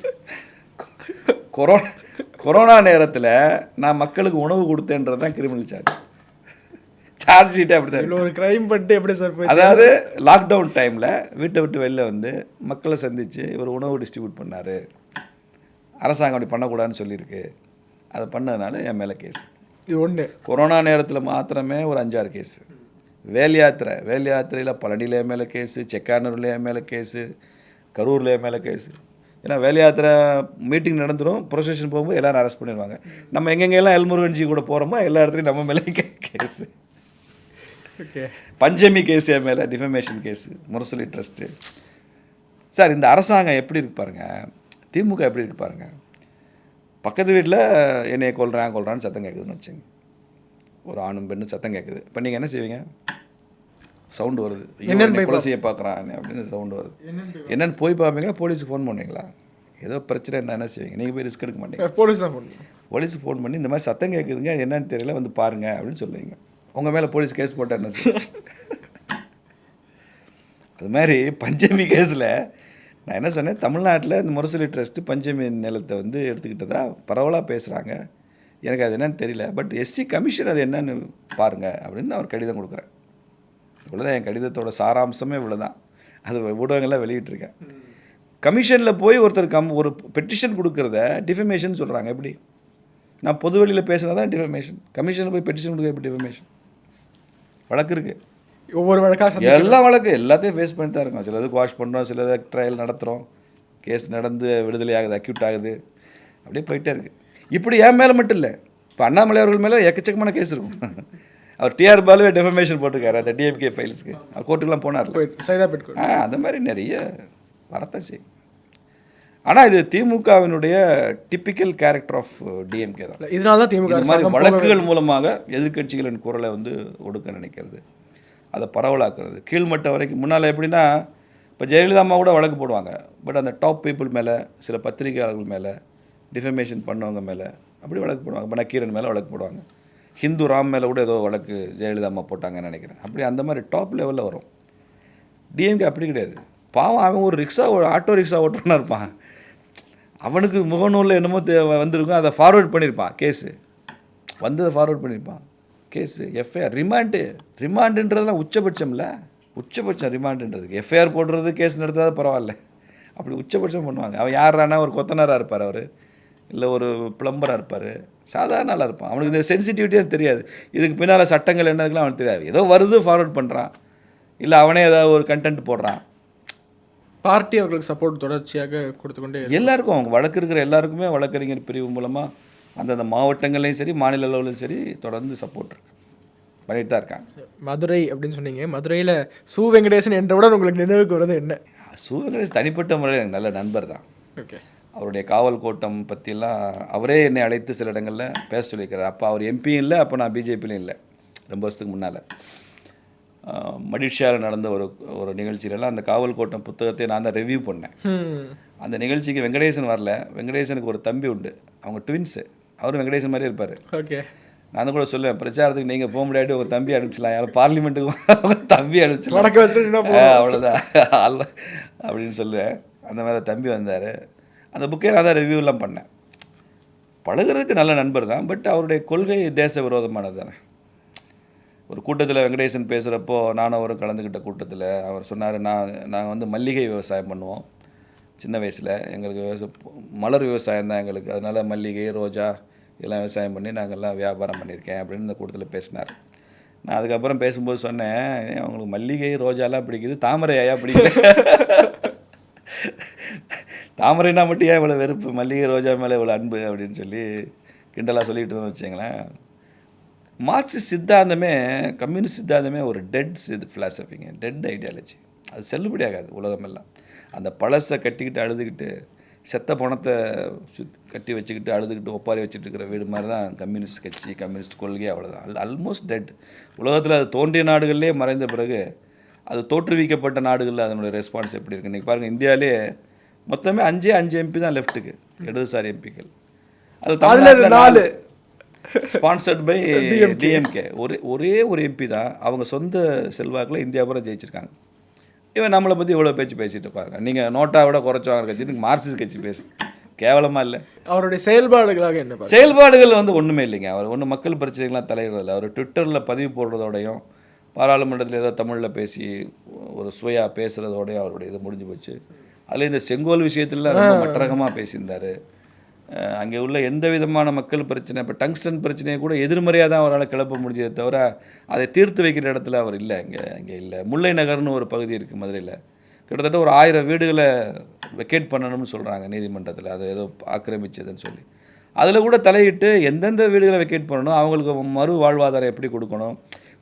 கொரோனா நேரத்தில் நான் மக்களுக்கு உணவு கொடுத்தேன்றது தான் கிரிமினல் சார்ஜ் ஷீட்டே அப்படி தான். இவ்வளோ ஒரு கிரைம் பண்ணிட்டு எப்படி சார் போய் அதாவது லாக்டவுன் டைமில் வீட்டை விட்டு வெளில வந்து மக்களை சந்தித்து ஒரு உணவு டிஸ்ட்ரிபியூட் பண்ணார், அரசாங்கம் அப்படி பண்ணக்கூடாதுன்னு சொல்லியிருக்கு, அதை பண்ணதுனால என் மேலே கேஸ். இது ஒன்று கொரோனா நேரத்தில் மாத்திரமே ஒரு 5-6 கேஸு. வேல் யாத்திரையில் பழனியில் என் மேலே கேஸு, செக்கானூரில் என் மேலே கேஸு, கரூரில் என் மேலே கேஸு. ஏன்னா வேல் யாத்திரை மீட்டிங் நடந்துடும், ப்ரொசஷன் போகும்போது எல்லோரும் அரெஸ்ட் பண்ணிடுவாங்க. நம்ம எங்கெங்கெல்லாம் எல்முருகன்ஜி கூட போகிறோமோ எல்லா இடத்துலையும் நம்ம மேலே கேஸு. ஓகே. பஞ்சமி கேஸ் என் மேலே, defamation case, Murasoli trust. Sir இந்த அரசாங்கம் எப்படி இருக்கு பாருங்க, திமுக எப்படி இருக்கு பாருங்க. பக்கத்து வீட்டில் என்னையை கொல்றான்னு சத்தம் கேட்குதுன்னு வச்சுங்க, ஒரு ஆணும் பெண்ணும் சத்தம் கேட்குது. இப்போ நீங்கள் என்ன செய்வீங்க? சவுண்டு வருது, கொலை செய்ய பார்க்குறான் அப்படின்னு சவுண்டு வருது. என்னென்னு போய் பார்ப்பீங்களா, போலீஸுக்கு ஃபோன் பண்ணுவீங்களா? ஏதோ பிரச்சனை என்ன செய்வீங்க? நீங்கள் போய் ரிஸ்க் எடுக்க மாட்டீங்க, போலீஸுக்கு ஃபோன் பண்ணி இந்த மாதிரி சத்தம் கேட்குதுங்க என்னன்னு தெரியல வந்து பாருங்க அப்படின்னு சொல்லுவீங்க. உங்கள் மேலே போலீஸ் கேஸ் போட்டால் என்ன செய்ய? அது மாதிரி பஞ்சமி கேஸில் நான் என்ன சொன்னேன், தமிழ்நாட்டில் இந்த முரசொலி ட்ரஸ்ட்டு பஞ்சமி நிலத்தை வந்து எடுத்துக்கிட்டதா பரவலாக பேசுகிறாங்க, எனக்கு அது என்னன்னு தெரியல, பட் எஸ்சி கமிஷன் அது என்னன்னு பாருங்கள் அப்படின்னு நான் ஒரு கடிதம் கொடுக்குறேன். இவ்வளோதான் என் கடிதத்தோட சாராம்சமே இவ்வளோதான். அது ஊடகங்கள்லாம் வெளியிட்டிருக்கேன். கமிஷனில் போய் ஒருத்தர் ஒரு பெட்டிஷன் கொடுக்குறத டிஃபமேஷன் சொல்கிறாங்க. எப்படி? நான் பொது வழியில் பேசுனா தான் டிஃபமேஷன், கமிஷனில் போய் பெட்டிஷன் கொடுக்க எப்படி டிஃபமேஷன்? வழக்கு இருக்குது, ஒவ்வொரு வழக்காக எல்லா வழக்கு எல்லாத்தையும் ஃபேஸ் பண்ணி தான் இருக்கோம். சிலதுக்கு வாஷ் பண்ணுறோம், சிலதை ட்ரையல் நடத்துகிறோம், கேஸ் நடந்து விடுதலை ஆகுது, அக்யூட் ஆகுது, அப்படியே போயிட்டே இருக்குது. இப்படி என் மேலே மட்டும் இல்லை, இப்போ அண்ணாமலை அவர்கள் மேலே எக்கச்சக்கமான கேஸ் இருக்கும். அவர் டிஆர் பாலுவே டெஃபமேஷன் போட்டிருக்காரு அந்த டிஎம்கே ஃபைல்ஸுக்கு, அவர் கோர்ட்டுக்கெலாம் போனார். அந்த மாதிரி நிறைய வரத்தான் செய்யும். ஆனால் இது திமுகவினுடைய டிப்பிக்கல் கேரக்டர் ஆஃப் டிஎம்கே தான். இதனால தான் திமுக மாதிரி வழக்குகள் மூலமாக எதிர்க்கட்சிகளின் குரலை வந்து ஒடுக்க நினைக்கிறது, அதை பரவலாக்குறது கீழ்மட்டம் வரைக்கும். முன்னால் எப்படின்னா, இப்போ ஜெயலலிதா அம்மா கூட வழக்கு போடுவாங்க, பட் அந்த டாப் பீப்புள் மேலே, சில பத்திரிகையாளர்கள் மேலே, டிஃபமேஷன் பண்ணவங்க மேலே அப்படி வழக்கு போடுவாங்க. இப்போ நக்கீரன் மேலே வழக்கு போடுவாங்க, ஹிந்து ராம் மேலே கூட ஏதோ வழக்கு ஜெயலலிதா அம்மா போட்டாங்கன்னு நினைக்கிறேன். அப்படி அந்த மாதிரி டாப் லெவலில் வரும். டிஎம்கே அப்படி கிடையாது. பாவம், அவன் ஒரு ஆட்டோ ரிக்ஷா ஓட்டுறனா இருப்பான், அவனுக்கு முகநூலில் என்னமோ வந்திருக்கும், அதை ஃபார்வேர்ட் பண்ணியிருப்பான், கேஸு வந்ததை ஃபார்வேர்ட் பண்ணியிருப்பான், கேஸு எஃப்ஐஆர், ரிமாண்டுன்றதுலாம் உச்சபட்சம்ல, உச்சபட்சம் ரிமாண்டுன்றதுக்கு. எஃப்ஐஆர் போடுறது, கேஸ் நடத்தாத பரவாயில்ல, அப்படி உச்சபட்சம் பண்ணுவாங்க. அவன் யாரானா ஒரு கொத்தனாராக இருப்பார், அவர் இல்லை ஒரு பிளம்பராக இருப்பார், சாதாரண ஆளாக இருப்பான், அவனுக்கு இந்த சென்சிட்டிவிட்டியாக தெரியாது, இதுக்கு பின்னால் சட்டங்கள் என்ன இருக்குலாம் அவனுக்கு தெரியாது. ஏதோ வருது ஃபார்வர்ட் பண்ணுறான், இல்லை அவனே ஏதாவது ஒரு கண்டென்ட் போடுறான். பார்ட்டி அவர்களுக்கு சப்போர்ட் தொடர்ச்சியாக கொடுத்துக்கொண்டே எல்லாருக்கும், அவங்க வழக்கு இருக்கிற எல்லாருக்குமே வழக்கறிஞர் பிரிவு மூலமாக அந்தந்த மாவட்டங்கள்லையும் சரி மாநில அளவுலையும் சரி தொடர்ந்து சப்போர்ட் இருக்கு, பண்ணிட்டு தான் இருக்காங்க. மதுரை அப்படின்னு சொன்னீங்க, மதுரையில் சு வெங்கடேசன் என்றவுடன் உங்களுக்கு நினைவுக்கு வருது என்ன? சு வெங்கடேசன் தனிப்பட்ட முறையில் எனக்கு நல்ல நண்பர் தான். ஓகே. அவருடைய காவல் கோட்டம் பற்றிலாம் அவரே என்னை அழைத்து சில இடங்களில் பேச சொல்லியிருக்கிறார். அப்போ அவர் எம்பியும் இல்லை, அப்போ நான் பிஜேபியிலும் இல்லை, ரொம்ப வருஷத்துக்கு முன்னால். மடிஷியாவில் நடந்த ஒரு நிகழ்ச்சியிலலாம் அந்த காவல் கோட்டம் புத்தகத்தை நான் தான் ரிவ்யூ பண்ணேன். அந்த நிகழ்ச்சிக்கு வெங்கடேசன் வரல. வெங்கடேசனுக்கு ஒரு தம்பி உண்டு, அவங்க ட்வின்ஸு, அவரும் வெங்கடேசன் மாதிரியே இருப்பார். ஓகே. நான் கூட சொல்லுவேன், பிரச்சாரத்துக்கு நீங்கள் போக முடியாது, உங்கள் தம்பி அனுப்பிச்சிடலாம், யாரும் பார்லிமெண்ட்டுக்கு தம்பி அனுப்பிச்சிடலாம், அவ்வளோதான் அப்படின்னு சொல்லுவேன். அந்த மாதிரி தம்பி வந்தார். அந்த புக்கே நான் தான் ரிவ்யூலாம் பண்ணேன். பழகிறதுக்கு நல்ல நண்பர் தான், பட் அவருடைய கொள்கை தேச விரோதமானது தானே. ஒரு கூட்டத்தில் வெங்கடேசன் பேசுகிறப்போ நானும் அவரும் கலந்துக்கிட்ட கூட்டத்தில் அவர் சொன்னார், நாங்கள் வந்து மல்லிகை விவசாயம் பண்ணுவோம் சின்ன வயசில், எங்களுக்கு மலர் விவசாயம் தான் எங்களுக்கு, அதனால் மல்லிகை ரோஜா இதெல்லாம் விவசாயம் பண்ணி நாங்கள்லாம் வியாபாரம் பண்ணியிருக்கேன் அப்படின்னு இந்த கூட்டத்தில் பேசினார். நான் அதுக்கப்புறம் பேசும்போது சொன்னேன், அவங்களுக்கு மல்லிகை ரோஜாலாம் பிடிக்குது, தாமரை ஐயா பிடிக்கல, தாமரைனா மட்டும் ஏன் இவ்வளோ வெறுப்பு, மல்லிகை ரோஜா மேலே இவ்வளோ அன்பு அப்படின்னு சொல்லி கிண்டலாக சொல்லிட்டு இருந்தோம்னு வச்சுங்களேன். மார்க்சிஸ்ட் சித்தாந்தமே, கம்யூனிஸ்ட் சித்தாந்தமே ஒரு டெட் ஃபிலாசபிங்க, டெட் ஐடியாலஜி, அது செல்லுபடியாகாது உலகமெல்லாம். அந்த பழசை கட்டிக்கிட்டு அழுதுகிட்டு, செத்த பணத்தை கட்டி வச்சுக்கிட்டு அழுதுகிட்டு ஒப்பாரி வச்சுட்டு இருக்கிற வீடு மாதிரி தான் கம்யூனிஸ்ட் கட்சி, கம்யூனிஸ்ட் கொள்கை, அவ்வளோதான், ஆல்மோஸ்ட் டெட். உலகத்தில் அது தோன்றிய நாடுகள்லேயே மறைந்த பிறகு அது தோற்றுவிக்கப்பட்ட நாடுகளில் அதனுடைய ரெஸ்பான்ஸ் எப்படி இருக்குது இன்றைக்கி பாருங்கள். இந்தியாவிலே மொத்தமே 5 எம்பி தான் லெஃப்ட்டுக்கு, இடதுசாரி எம்பிக்கள். அது 4 ஸ்பான்சர்ட் பை டிஎம்கே. ஒரே ஒரு எம்பி தான் அவங்க சொந்த செல்வாக்கில் இந்தியா பூரா ஜெயிச்சிருக்காங்க. இவன் நம்மளை பற்றி இவ்வளோ பேசிட்டு இருப்பாங்க. நீங்கள் நோட்டா விட குறைச்சி வாங்குற கட்சி, மார்க்சிஸ்ட் கட்சி பேசுது, கேவலமாக இல்லை. அவருடைய செயல்பாடுகளாக என்ன பார்க்க? செயல்பாடுகள் வந்து ஒன்றுமே இல்லைங்க. அவர் ஒன்றும் மக்கள் பிரச்சனைகள்லாம் தலையிடுறதில்ல. அவர் ட்விட்டரில் பதிவு போடுறதோடையும் பாராளுமன்றத்தில் ஏதோ தமிழில் பேசி ஒரு சுவையா பேசுகிறதோடையும் அவருடைய இது முடிஞ்சு போச்சு. அதில் இந்த செங்கோல் விஷயத்தில் ரொம்ப மட்டரகமாக பேசியிருந்தார். அங்கே உள்ள எந்த விதமான மக்கள் பிரச்சனை, இப்போ டங்ஸ்டன் பிரச்சனையை கூட எதிர்மறையாக தான் அவரால் கிளப்ப முடிஞ்சதை தவிர அதை தீர்த்து வைக்கிற இடத்துல அவர் இல்லை. அங்கே இல்லை. முல்லை நகர்னு ஒரு பகுதி இருக்குது மதுரையில். கிட்டத்தட்ட ஒரு 1000 வீடுகளை வெக்கேட் பண்ணணும்னு சொல்கிறாங்க நீதிமன்றத்தில், அதை ஏதோ ஆக்கிரமிச்சதுன்னு சொல்லி. அதில் கூட தலையிட்டு எந்தெந்த வீடுகளை வெக்கேட் பண்ணணும், அவங்களுக்கு மறு வாழ்வாதாரம் எப்படி கொடுக்கணும்,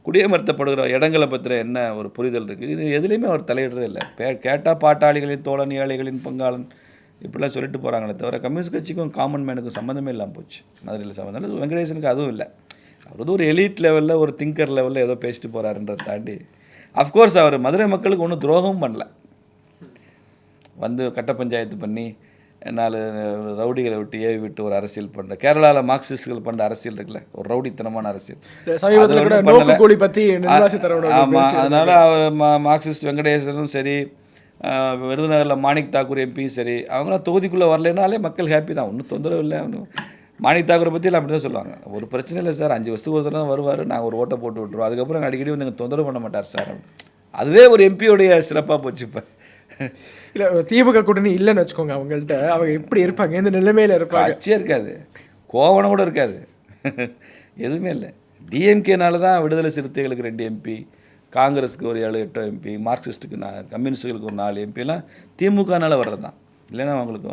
குடியமர்த்தப்படுகிற இடங்களை பற்றின என்ன ஒரு புரிதல் இருக்குது, இது எதுலேயுமே அவர் தலையிடுறதே இல்லை. கேட்டால் பாட்டாளிகளின் தோழன், ஏழைகளின் பங்காளன் இப்படிலாம் சொல்லிட்டு போகிறாங்களே தவிர கம்யூனிஸ்ட் கட்சிக்கும் காமன் மேனுக்கும் சம்மந்தமே இல்லாமல் போச்சு. மதுரையில் சம்மந்தம் இல்லை. வெங்கடேசனுக்கு அதுவும் இல்லை. அவர் வந்து ஒரு எலீட் லெவலில், ஒரு திங்கர் லெவலில் ஏதோ பேசிட்டு போகிறாருன்றதை தாண்டி அஃப்கோர்ஸ் அவர் மதுரை மக்களுக்கு ஒன்றும் துரோகமும் பண்ணல. வந்து கட்ட பஞ்சாயத்து பண்ணி 4 ரவுடிகளை விட்டு ஏவி விட்டு ஒரு அரசியல் பண்ணுற, கேரளாவில் மார்க்சிஸ்டுகள் பண்ணுற அரசியல் இருக்குல்ல, ஒரு ரவுடித்தனமான அரசியல். ஆமாம், அதனால் அவர் மார்க்சிஸ்ட் வெங்கடேசனும் சரி, விருதுநகரில் மாணிக் தாக்கூர் எம்பியும் சரி, அவங்களாம் தொகுதிக்குள்ளே வரலைனாலே மக்கள் ஹாப்பி தான், ஒன்றும் தொந்தரவு இல்லை. மாணிக் தாக்கூரை பற்றி அப்படி தான் சொல்லுவாங்க, ஒரு பிரச்சனை இல்லை சார், 5 வருஷத்துக்கு ஒரு தடவை தான் வருவார், நாங்கள் ஒரு ஓட்டை போட்டு விட்ருவோம், அதுக்கப்புறம் அடிக்கடி வந்து எங்கள் தொந்தரவு பண்ண மாட்டார் சார். அதுவே ஒரு எம்பியோடைய சிறப்பாக போச்சு. இப்போ இல்லை திமுக கூட்டணி இல்லைன்னு வச்சுக்கோங்க, அவங்கள்ட்ட அவங்க எப்படி இருப்பாங்க, எந்த நிலைமையில் இருப்பாங்க? ஆட்சியாக இருக்காது, கோவணம் கூட இருக்காது, எதுவுமே இல்லை. டிஎம்கேனால தான் விடுதலை சிறுத்தைகளுக்கு 2 எம்பி, காங்கிரஸுக்கு ஒரு 7-8 எம்பி, மார்க்சிஸ்ட்டுக்கு கம்யூனிஸ்டுகளுக்கு ஒரு 4 எம்பிலாம் திமுகனால் வர்றது தான். இல்லைன்னா அவங்களுக்கு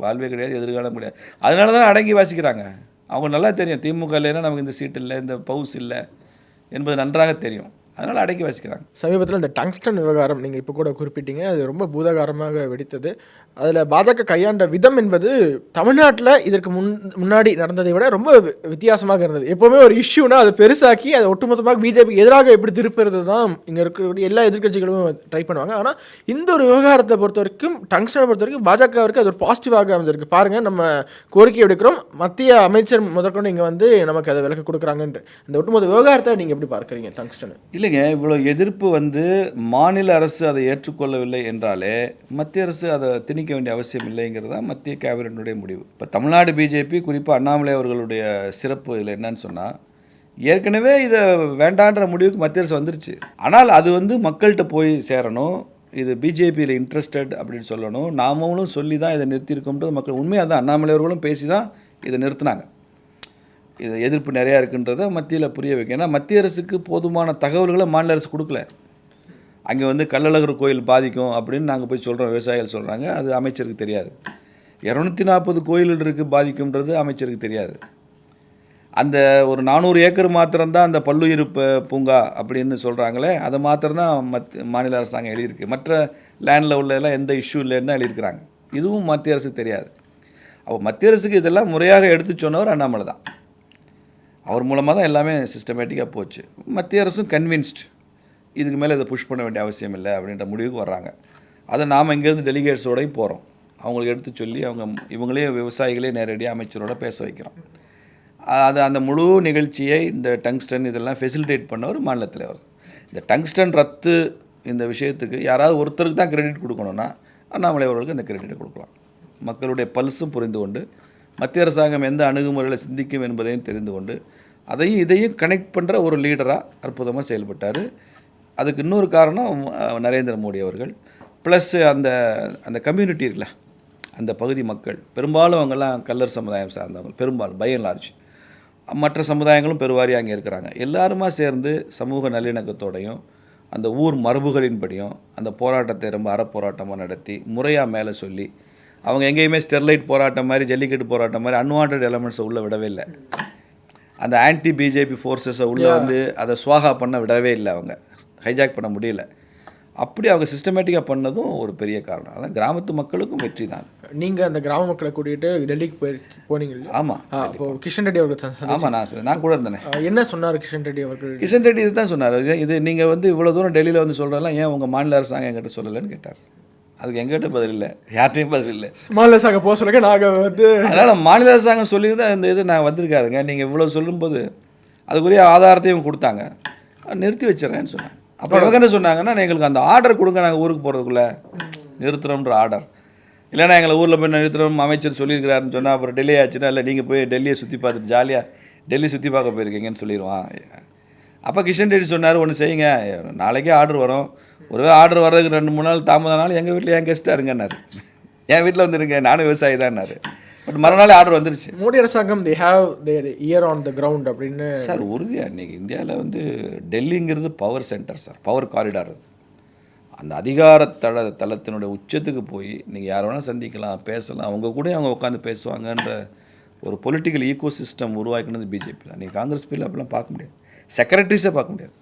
வாழ்வே கிடையாது, எதிர்காலம் கிடையாது. அதனால தான் அடங்கி வாசிக்கிறாங்க. அவங்க நல்லா தெரியும் திமுக இல்லைன்னா நமக்கு இந்த சீட் இல்லை, இந்த பவுஸ் இல்லை என்பது நன்றாக தெரியும். அதனால் அடக்கி வாசிக்கிறாங்க. சமீபத்தில் இந்த டங்ஸ்டன் விவகாரம் நீங்கள் இப்போ கூட குறிப்பிட்டீங்க, அது ரொம்ப பூதாகாரமாக வெடித்தது. அதில் பாஜக கையாண்ட விதம் என்பது தமிழ்நாட்டில் இதற்கு முன்னாடி நடந்ததை விட ரொம்ப வித்தியாசமாக இருந்தது. எப்போவுமே ஒரு இஷ்யூனா அதை பெருசாக்கி அதை ஒட்டுமொத்தமாக பிஜேபிக்கு எதிராக எப்படி திருப்புறது தான் இங்கே இருக்கக்கூடிய எல்லா எதிர்க்கட்சிகளும் ட்ரை பண்ணுவாங்க. ஆனால் இந்த ஒரு விவகாரத்தை பொறுத்த வரைக்கும், டங்ஸ்டனை பொறுத்த வரைக்கும் பாஜகவிற்கு அது ஒரு பாசிட்டிவாக அமைஞ்சிருக்கு. பாருங்கள், நம்ம கோரிக்கை எடுக்கிறோம், மத்திய அமைச்சர் முதற்கொண்டு இங்கே வந்து நமக்கு அதை விலக்கு கொடுக்குறாங்கன்ற இந்த ஒட்டுமொத்த விவகாரத்தை நீங்கள் எப்படி பார்க்குறீங்க? டங்ஸ்டன் இல்லைங்க, இவ்வளோ எதிர்ப்பு வந்து மாநில அரசு அதை ஏற்றுக்கொள்ளவில்லை என்றாலே மத்திய அரசு அதை திணிக்க வேண்டிய அவசியம் இல்லைங்கிறது தான் மத்திய கேபினட்டுடைய முடிவு. இப்போ தமிழ்நாடு பிஜேபி, குறிப்பாக அண்ணாமலை அவர்களுடைய சிறப்பு இதில் என்னன்னு சொன்னால், ஏற்கனவே இதை வேண்டான்ற முடிவுக்கு மத்திய அரசு வந்துருச்சு. ஆனால் அது வந்து மக்கள்கிட்ட போய் சேரணும், இது பிஜேபியில் இன்ட்ரெஸ்டட் அப்படின்னு சொல்லணும், நாமளும் சொல்லி தான் இதை நிறுத்தியிருக்கோம்ன்றது மக்கள் உண்மையாக தான். அண்ணாமலை அவர்களும் பேசி தான் இதை நிறுத்தினாங்க. இது எதிர்ப்பு நிறையா இருக்குன்றதை மத்தியில் புரிய வைக்க. ஏன்னா மத்திய அரசுக்கு போதுமான தகவல்களை மாநில அரசு கொடுக்கல. அங்கே வந்து கள்ளழகர் கோயில் பாதிக்கும் அப்படின்னு நாங்கள் போய் சொல்கிறோம், விவசாயிகள் சொல்கிறாங்க, அது அமைச்சருக்கு தெரியாது. 240 கோயில்கள் இருக்குது பாதிக்கும்ன்றது அமைச்சருக்கு தெரியாது. அந்த ஒரு 400 ஏக்கர் மாத்திரம்தான் அந்த பல்லுயிர் பூங்கா அப்படின்னு சொல்கிறாங்களே, அதை மாத்திரம்தான் மாநில அரசாங்கம் எழுதியிருக்கு. மற்ற லேண்டில் உள்ள எல்லாம் எந்த இஷ்யூ இல்லைன்னு தான் எழுதியிருக்கிறாங்க. இதுவும் மத்திய அரசுக்கு தெரியாது. அப்போ மத்திய அரசுக்கு இதெல்லாம் முறையாக எடுத்து சொன்னவர் அண்ணாமலை தான். அவர் மூலமாக தான் எல்லாமே சிஸ்டமேட்டிக்காக போச்சு. மத்திய அரசும் கன்வின்ஸ்ட், இதுக்கு மேலே இதை புஷ் பண்ண வேண்டிய அவசியம் இல்லை அப்படின்ற முடிவுக்கு வர்றாங்க. அதை நாம் இங்கேருந்து டெலிகேட்ஸோடையும் போகிறோம், அவங்களுக்கு எடுத்து சொல்லி இவங்களே விவசாயிகளே நேரடியாக அமைச்சரோட பேச வைக்கிறோம். அந்த முழு நிகழ்ச்சியை இந்த டங்ஸ்டன் இதெல்லாம் ஃபெசிலிட்டேட் பண்ணவர் மாநில தலைவர். இந்த டங்ஸ்டன் ரத்து இந்த விஷயத்துக்கு யாராவது ஒருத்தருக்கு தான் கிரெடிட் கொடுக்கணும்னா அண்ணாமலை அவர்களுக்கு இந்த கிரெடிட்டை கொடுக்கலாம். மக்களுடைய பல்ஸும் புரிந்து கொண்டு, மத்திய அரசாங்கம் எந்த அணுகுமுறையில் சிந்திக்கும் என்பதையும் தெரிந்து கொண்டு, அதையும் இதையும் கனெக்ட் பண்ணுற ஒரு லீடராக அற்புதமாக செயல்பட்டார். அதுக்கு இன்னொரு காரணம் நரேந்திர மோடி அவர்கள். ப்ளஸ் அந்த கம்யூனிட்டி இருக்குல்ல, அந்த பகுதி மக்கள் பெரும்பாலும் அவங்கெல்லாம் கல்லர் சமுதாயம் சார்ந்தவங்க, பெரும்பாலும் பை அண்ட் லார்ஜ். மற்ற சமுதாயங்களும் பெருவாரியாக அங்கே இருக்கிறாங்க. எல்லாருமா சேர்ந்து சமூக நல்லிணக்கத்தோடையும் அந்த ஊர் மரபுகளின்படியும் அந்த போராட்டத்தை ரொம்ப அறப்போராட்டமாக நடத்தி முறையாக மேலே சொல்லி, அவங்க எங்கேயுமே ஸ்டெர்லைட் போராட்டம் மாதிரி, ஜல்லிக்கட்டு போராட்டம் மாதிரி அன்வான்ட் எலமெண்ட்ஸை உள்ளே விடவே இல்லை. அந்த ஆன்டி பிஜேபி ஃபோர்ஸஸை உள்ளே வந்து அதை ஸ்வாகா பண்ண விடவே இல்லை, அவங்க ஹைஜாக் பண்ண முடியல. அப்படி அவங்க சிஸ்டமேட்டிக்காக பண்ணதும் ஒரு பெரிய காரணம். அதான் கிராமத்து மக்களுக்கும் வெற்றி தான். நீங்கள் அந்த கிராம மக்களை கூட்டிகிட்டு டெல்லிக்கு போனீங்க? ஆமாம். அப்போ கிஷன் ரெட்டி அவர்கள் ஆமாம், நான் கூட இருந்தேன். என்ன சொன்னார் கிஷன் ரெட்டி அவர்கள்? கிஷன் ரெட்டி இது தான் சொன்னார், இது நீங்கள் வந்து இவ்வளோ தூரம் டெல்லியில் வந்து சொல்கிறதெல்லாம் ஏன் உங்கள் மாநில அரசாங்கம் என்கிட்ட சொல்லலைன்னு கேட்டார். அதுக்கு எங்கிட்ட பதில் இல்லை, யார்ட்டையும் பதில் இல்லை. மாநில அரசாங்கம் போக சொல்லுங்க, நாங்கள் வந்து அதனால் மாநில அரசாங்கம் சொல்லி தான் இந்த இது நான் வந்திருக்காதுங்க, நீங்கள் இவ்வளோ சொல்லும்போது அதுக்குரிய ஆதாரத்தையும் கொடுத்தாங்க, நிறுத்தி வச்சிடறேன்னு சொன்னேன். அப்போ இவங்க என்ன சொன்னாங்கன்னா, எங்களுக்கு அந்த ஆர்டர் கொடுங்க, நாங்கள் ஊருக்கு போகிறதுக்குள்ளே நிறுத்துகிறோன்ற ஆர்டர். இல்லைன்னா எங்களை ஊரில் போய் நிறுத்தணும் அமைச்சர் சொல்லியிருக்கிறாருன்னு சொன்னால் அப்புறம் டெல்லி ஆச்சுன்னா இல்லை நீங்கள் போய் டெல்லியை சுற்றி பார்த்துட்டு ஜாலியாக டெல்லி சுற்றி பார்க்க போயிருக்கீங்கன்னு சொல்லிடுவான். அப்போ கிஷன் ரெட்டி சொன்னார், ஒன்று செய்யுங்க, நாளைக்கே ஆர்டர் வரும், ஒருவேளை ஆர்டர் வர்றதுக்கு 2-3 நாள் தாமதம்னாலும் எங்கள் வீட்டில் என் கெஸ்ட்டாக இருங்கன்னாரு, என் வீட்டில் வந்துருங்க, நானும் விவசாயி தான்னாரு. பட் மறுநாள் ஆர்டர் வந்துருச்சு. மோடி அரசாங்கம் they have their ear on the ground அப்படின்னு சார் உறுதியாக இன்றைக்கி இந்தியாவில் வந்து டெல்லிங்கிறது power centre sir, power corridor. அந்த அதிகார தளத்தினுடைய உச்சத்துக்கு போய் நீங்கள் யாரை வேணால் சந்திக்கலாம், பேசலாம், அவங்க கூட அவங்க உட்காந்து பேசுவாங்கன்ற ஒரு பொலிட்டிக்கல் ஈகோ சிஸ்டம் உருவாக்கினது பிஜேபியில். நீங்கள் காங்கிரஸ் பில் அப்படிலாம் பார்க்க முடியாது, செக்ரட்டரிஸை பார்க்க முடியாது,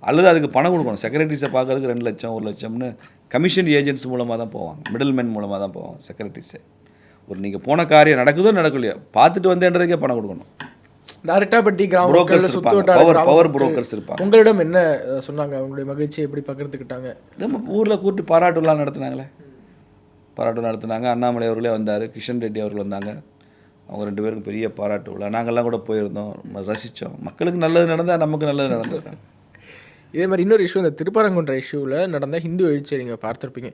அல்லது அதுக்கு பணம் கொடுக்கணும். செக்ரட்டரிஸை பார்க்கறதுக்கு 2 லட்சம் 1 லட்சம்னு கமிஷன் ஏஜென்ட்ஸ் மூலமாக தான் போவாங்க, மிடில் மேன் மூலமாக தான் போவாங்க செக்ரட்டரிஸை. ஒரு நீங்கள் போன காரியம் நடக்குதோ நடக்கலையோ பார்த்துட்டு வந்தேன்றதுக்கே பணம் கொடுக்கணும். டேரக்டாக பட்டி கிராம பவர் புரோக்கர்ஸ் இருப்பாங்க. உங்களிடம் என்ன சொன்னாங்க, அவங்களுடைய மகிழ்ச்சியை எப்படி பகிர்ந்துக்கிட்டாங்க? நம்ம ஊரில் கூப்பிட்டு பாராட்டு விழா நடத்துனாங்களே, பாராட்டு நடத்துனாங்க. அண்ணாமலை அவர்களே வந்தார், கிஷன் ரெட்டி அவர்கள் வந்தாங்க, அவங்க 2 பேருக்கும் பெரிய பாராட்டு விழா. நாங்கள்லாம் கூட போயிருந்தோம், ரசித்தோம். மக்களுக்கு நல்லது நடந்தால் நமக்கு நல்லது நடந்தது. இதே மாதிரி இன்னொரு இஷ்யூ, இந்த திருப்பரங்குன்ற இஷ்யூவில் நடந்த ஹிந்து எழுச்சியை நீங்கள் பார்த்துருப்பீங்க.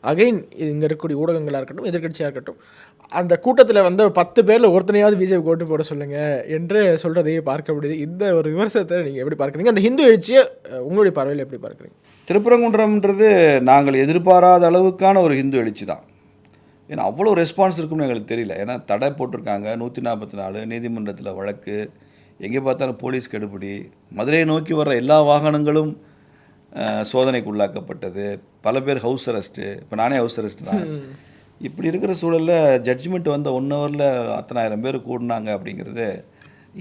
அகைன் இங்கே இருக்கக்கூடிய ஊடகங்களாக இருக்கட்டும், எதிர்கட்சியாக இருக்கட்டும், அந்த கூட்டத்தில் வந்து 10 பேரில் ஒருத்தனையாவது பிஜேபி ஓட்டு போட சொல்லுங்கள் என்று சொல்கிறதையே பார்க்க முடியுது. இந்த ஒரு விமர்சனத்தை நீங்கள் எப்படி பார்க்குறீங்க? அந்த ஹிந்து எழுச்சியை உங்களுடைய பார்வையில் எப்படி பார்க்குறீங்க? திருப்பரங்குன்றம்ன்றது நாங்கள் எதிர்பாராத அளவுக்கான ஒரு ஹிந்து எழுச்சி தான். ஏன்னா அவ்வளோ ரெஸ்பான்ஸ் இருக்குன்னு எங்களுக்கு தெரியல. ஏன்னா தடை போட்டிருக்காங்க, 144 நீதிமன்றத்தில் வழக்கு, எங்கே பார்த்தாலும் போலீஸ் கெடுபிடி, மதுரையை நோக்கி வர்ற எல்லா வாகனங்களும் சோதனைக்கு உள்ளாக்கப்பட்டது, பல பேர் ஹவுஸ் அரெஸ்ட்டு, இப்போ நானே ஹவுஸ் அரெஸ்ட் தான். இப்படி இருக்கிற சூழலில் ஜட்ஜ்மெண்ட் வந்த 1 ஹவரில் 10,000 பேர் கூடினாங்க அப்படிங்கிறது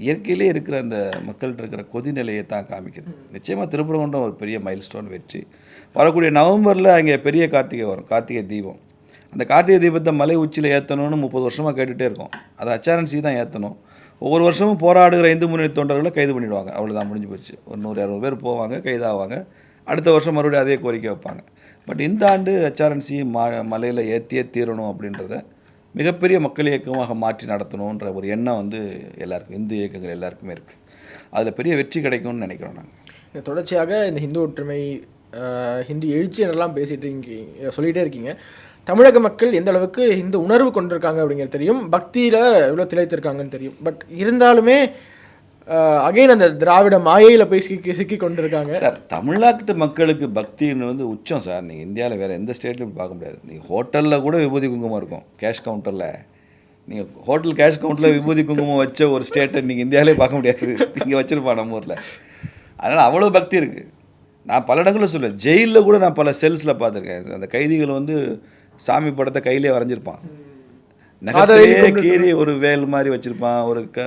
இயற்கையிலே இருக்கிற அந்த மக்கள்கிட்ட இருக்கிற கொதிநிலையை தான் காமிக்குது. நிச்சயமாக திருப்பரங்குன்றம் ஒரு பெரிய மைல்ஸ்டோன் வெற்றி. வரக்கூடிய நவம்பரில் அங்கே பெரிய கார்த்திகை வரும், கார்த்திகை தீபம். அந்த கார்த்திகை தீபத்தை மலை உச்சியில் ஏற்றணும்னு 30 வருஷமாக கேட்டுகிட்டே இருக்கோம். அதை HRNC தான் ஏற்றணும். ஒவ்வொரு வருஷமும் போராடுகிற இந்து முன்னணி தொண்டர்களை கைது பண்ணிவிடுவாங்க, அவ்வளோதான், முடிஞ்சு போச்சு. ஒரு 100-200 பேர் போவாங்க, கைதாவாங்க, அடுத்த வருஷம் மறுபடியும் அதே கோரிக்கை வைப்பாங்க. பட் இந்த ஆண்டு HRNC மலையில் ஏற்றியே தீரணும் அப்படின்றத மிகப்பெரிய மக்கள் இயக்கமாக மாற்றி நடத்தணுன்ற ஒரு எண்ணம் வந்து எல்லாருக்கும், இந்து இயக்கங்கள் எல்லாருக்குமே இருக்குது. அதில் பெரிய வெற்றி கிடைக்கும்னு நினைக்கிறோம் நாங்கள். தொடர்ச்சியாக இந்த ஹிந்து ஒற்றுமை, ஹிந்து எழுச்சி என்னெல்லாம் சொல்லிகிட்டே இருக்கீங்க. தமிழக மக்கள் எந்த அளவுக்கு இந்த உணர்வு கொண்டிருக்காங்க அப்படிங்கிறது தெரியும், பக்தியில் எவ்வளோ திளைத்திருக்காங்கன்னு தெரியும். பட் இருந்தாலுமே அகைன் அந்த திராவிட மாயையில் போய் சிக்கி கொண்டிருக்காங்க சார். தமிழ்நாட்டு மக்களுக்கு பக்தின்னு வந்து உச்சம் சார். நீங்கள் இந்தியாவில் வேறு எந்த ஸ்டேட்லையும் பார்க்க முடியாது. நீங்கள் ஹோட்டலில் கூட விபூதி குங்குமம் இருக்கும், கேஷ் கவுண்டரில். நீங்கள் ஹோட்டல் கேஷ் கவுண்டரில் விபூதி குங்குமம் வச்ச ஒரு ஸ்டேட்டை நீங்கள் இந்தியாவிலே பார்க்க முடியாது, இங்கே வச்சுருப்பான் நம்ம ஊரில். அதனால் அவ்வளோ பக்தி இருக்குது. நான் பல இடங்களில் சொல்லுவேன், ஜெயிலில் கூட நான் பல செல்ஸில் பார்த்துருக்கேன். அந்த கைதிகள் வந்து சாமி படத்தை கையிலே வரைஞ்சிருப்பான், நகத்திலே கீறி ஒரு வேல் மாதிரி வச்சுருப்பான்,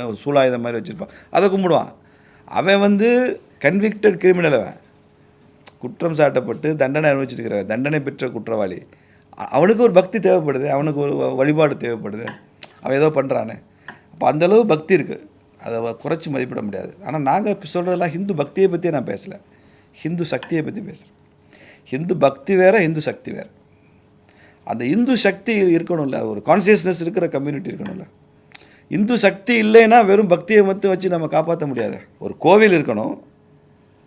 ஒரு சூலாயுதம் மாதிரி வச்சுருப்பான், அதை கும்பிடுவான். அவன் வந்து கன்விக்டட் கிரிமினல், அவன் குற்றம் சாட்டப்பட்டு தண்டனை அனுபவிச்சிருக்கிறவன், தண்டனை பெற்ற குற்றவாளி. அவனுக்கு ஒரு பக்தி தேவைப்படுது, அவனுக்கு ஒரு வழிபாடு தேவைப்படுது, அவன் ஏதோ பண்ணுறானே. அப்போ அந்தளவு பக்தி இருக்குது, அதை குறைச்சி மதிப்பிட முடியாது. ஆனால் நாங்கள் இப்போ சொல்கிறதெல்லாம் ஹிந்து பக்தியை பற்றியே நான் பேசலை, ஹிந்து சக்தியை பற்றி பேசுகிறேன். ஹிந்து பக்தி வேறு, ஹிந்து சக்தி வேறு. அந்த இந்து சக்தி இருக்கணும்ல, ஒரு கான்சியஸ்னஸ் இருக்கிற கம்யூனிட்டி இருக்கணும்ல. இந்து சக்தி இல்லைன்னா வெறும் பக்தியை மட்டும் வச்சு நம்ம காப்பாற்ற முடியாது. ஒரு கோவில் இருக்கணும்,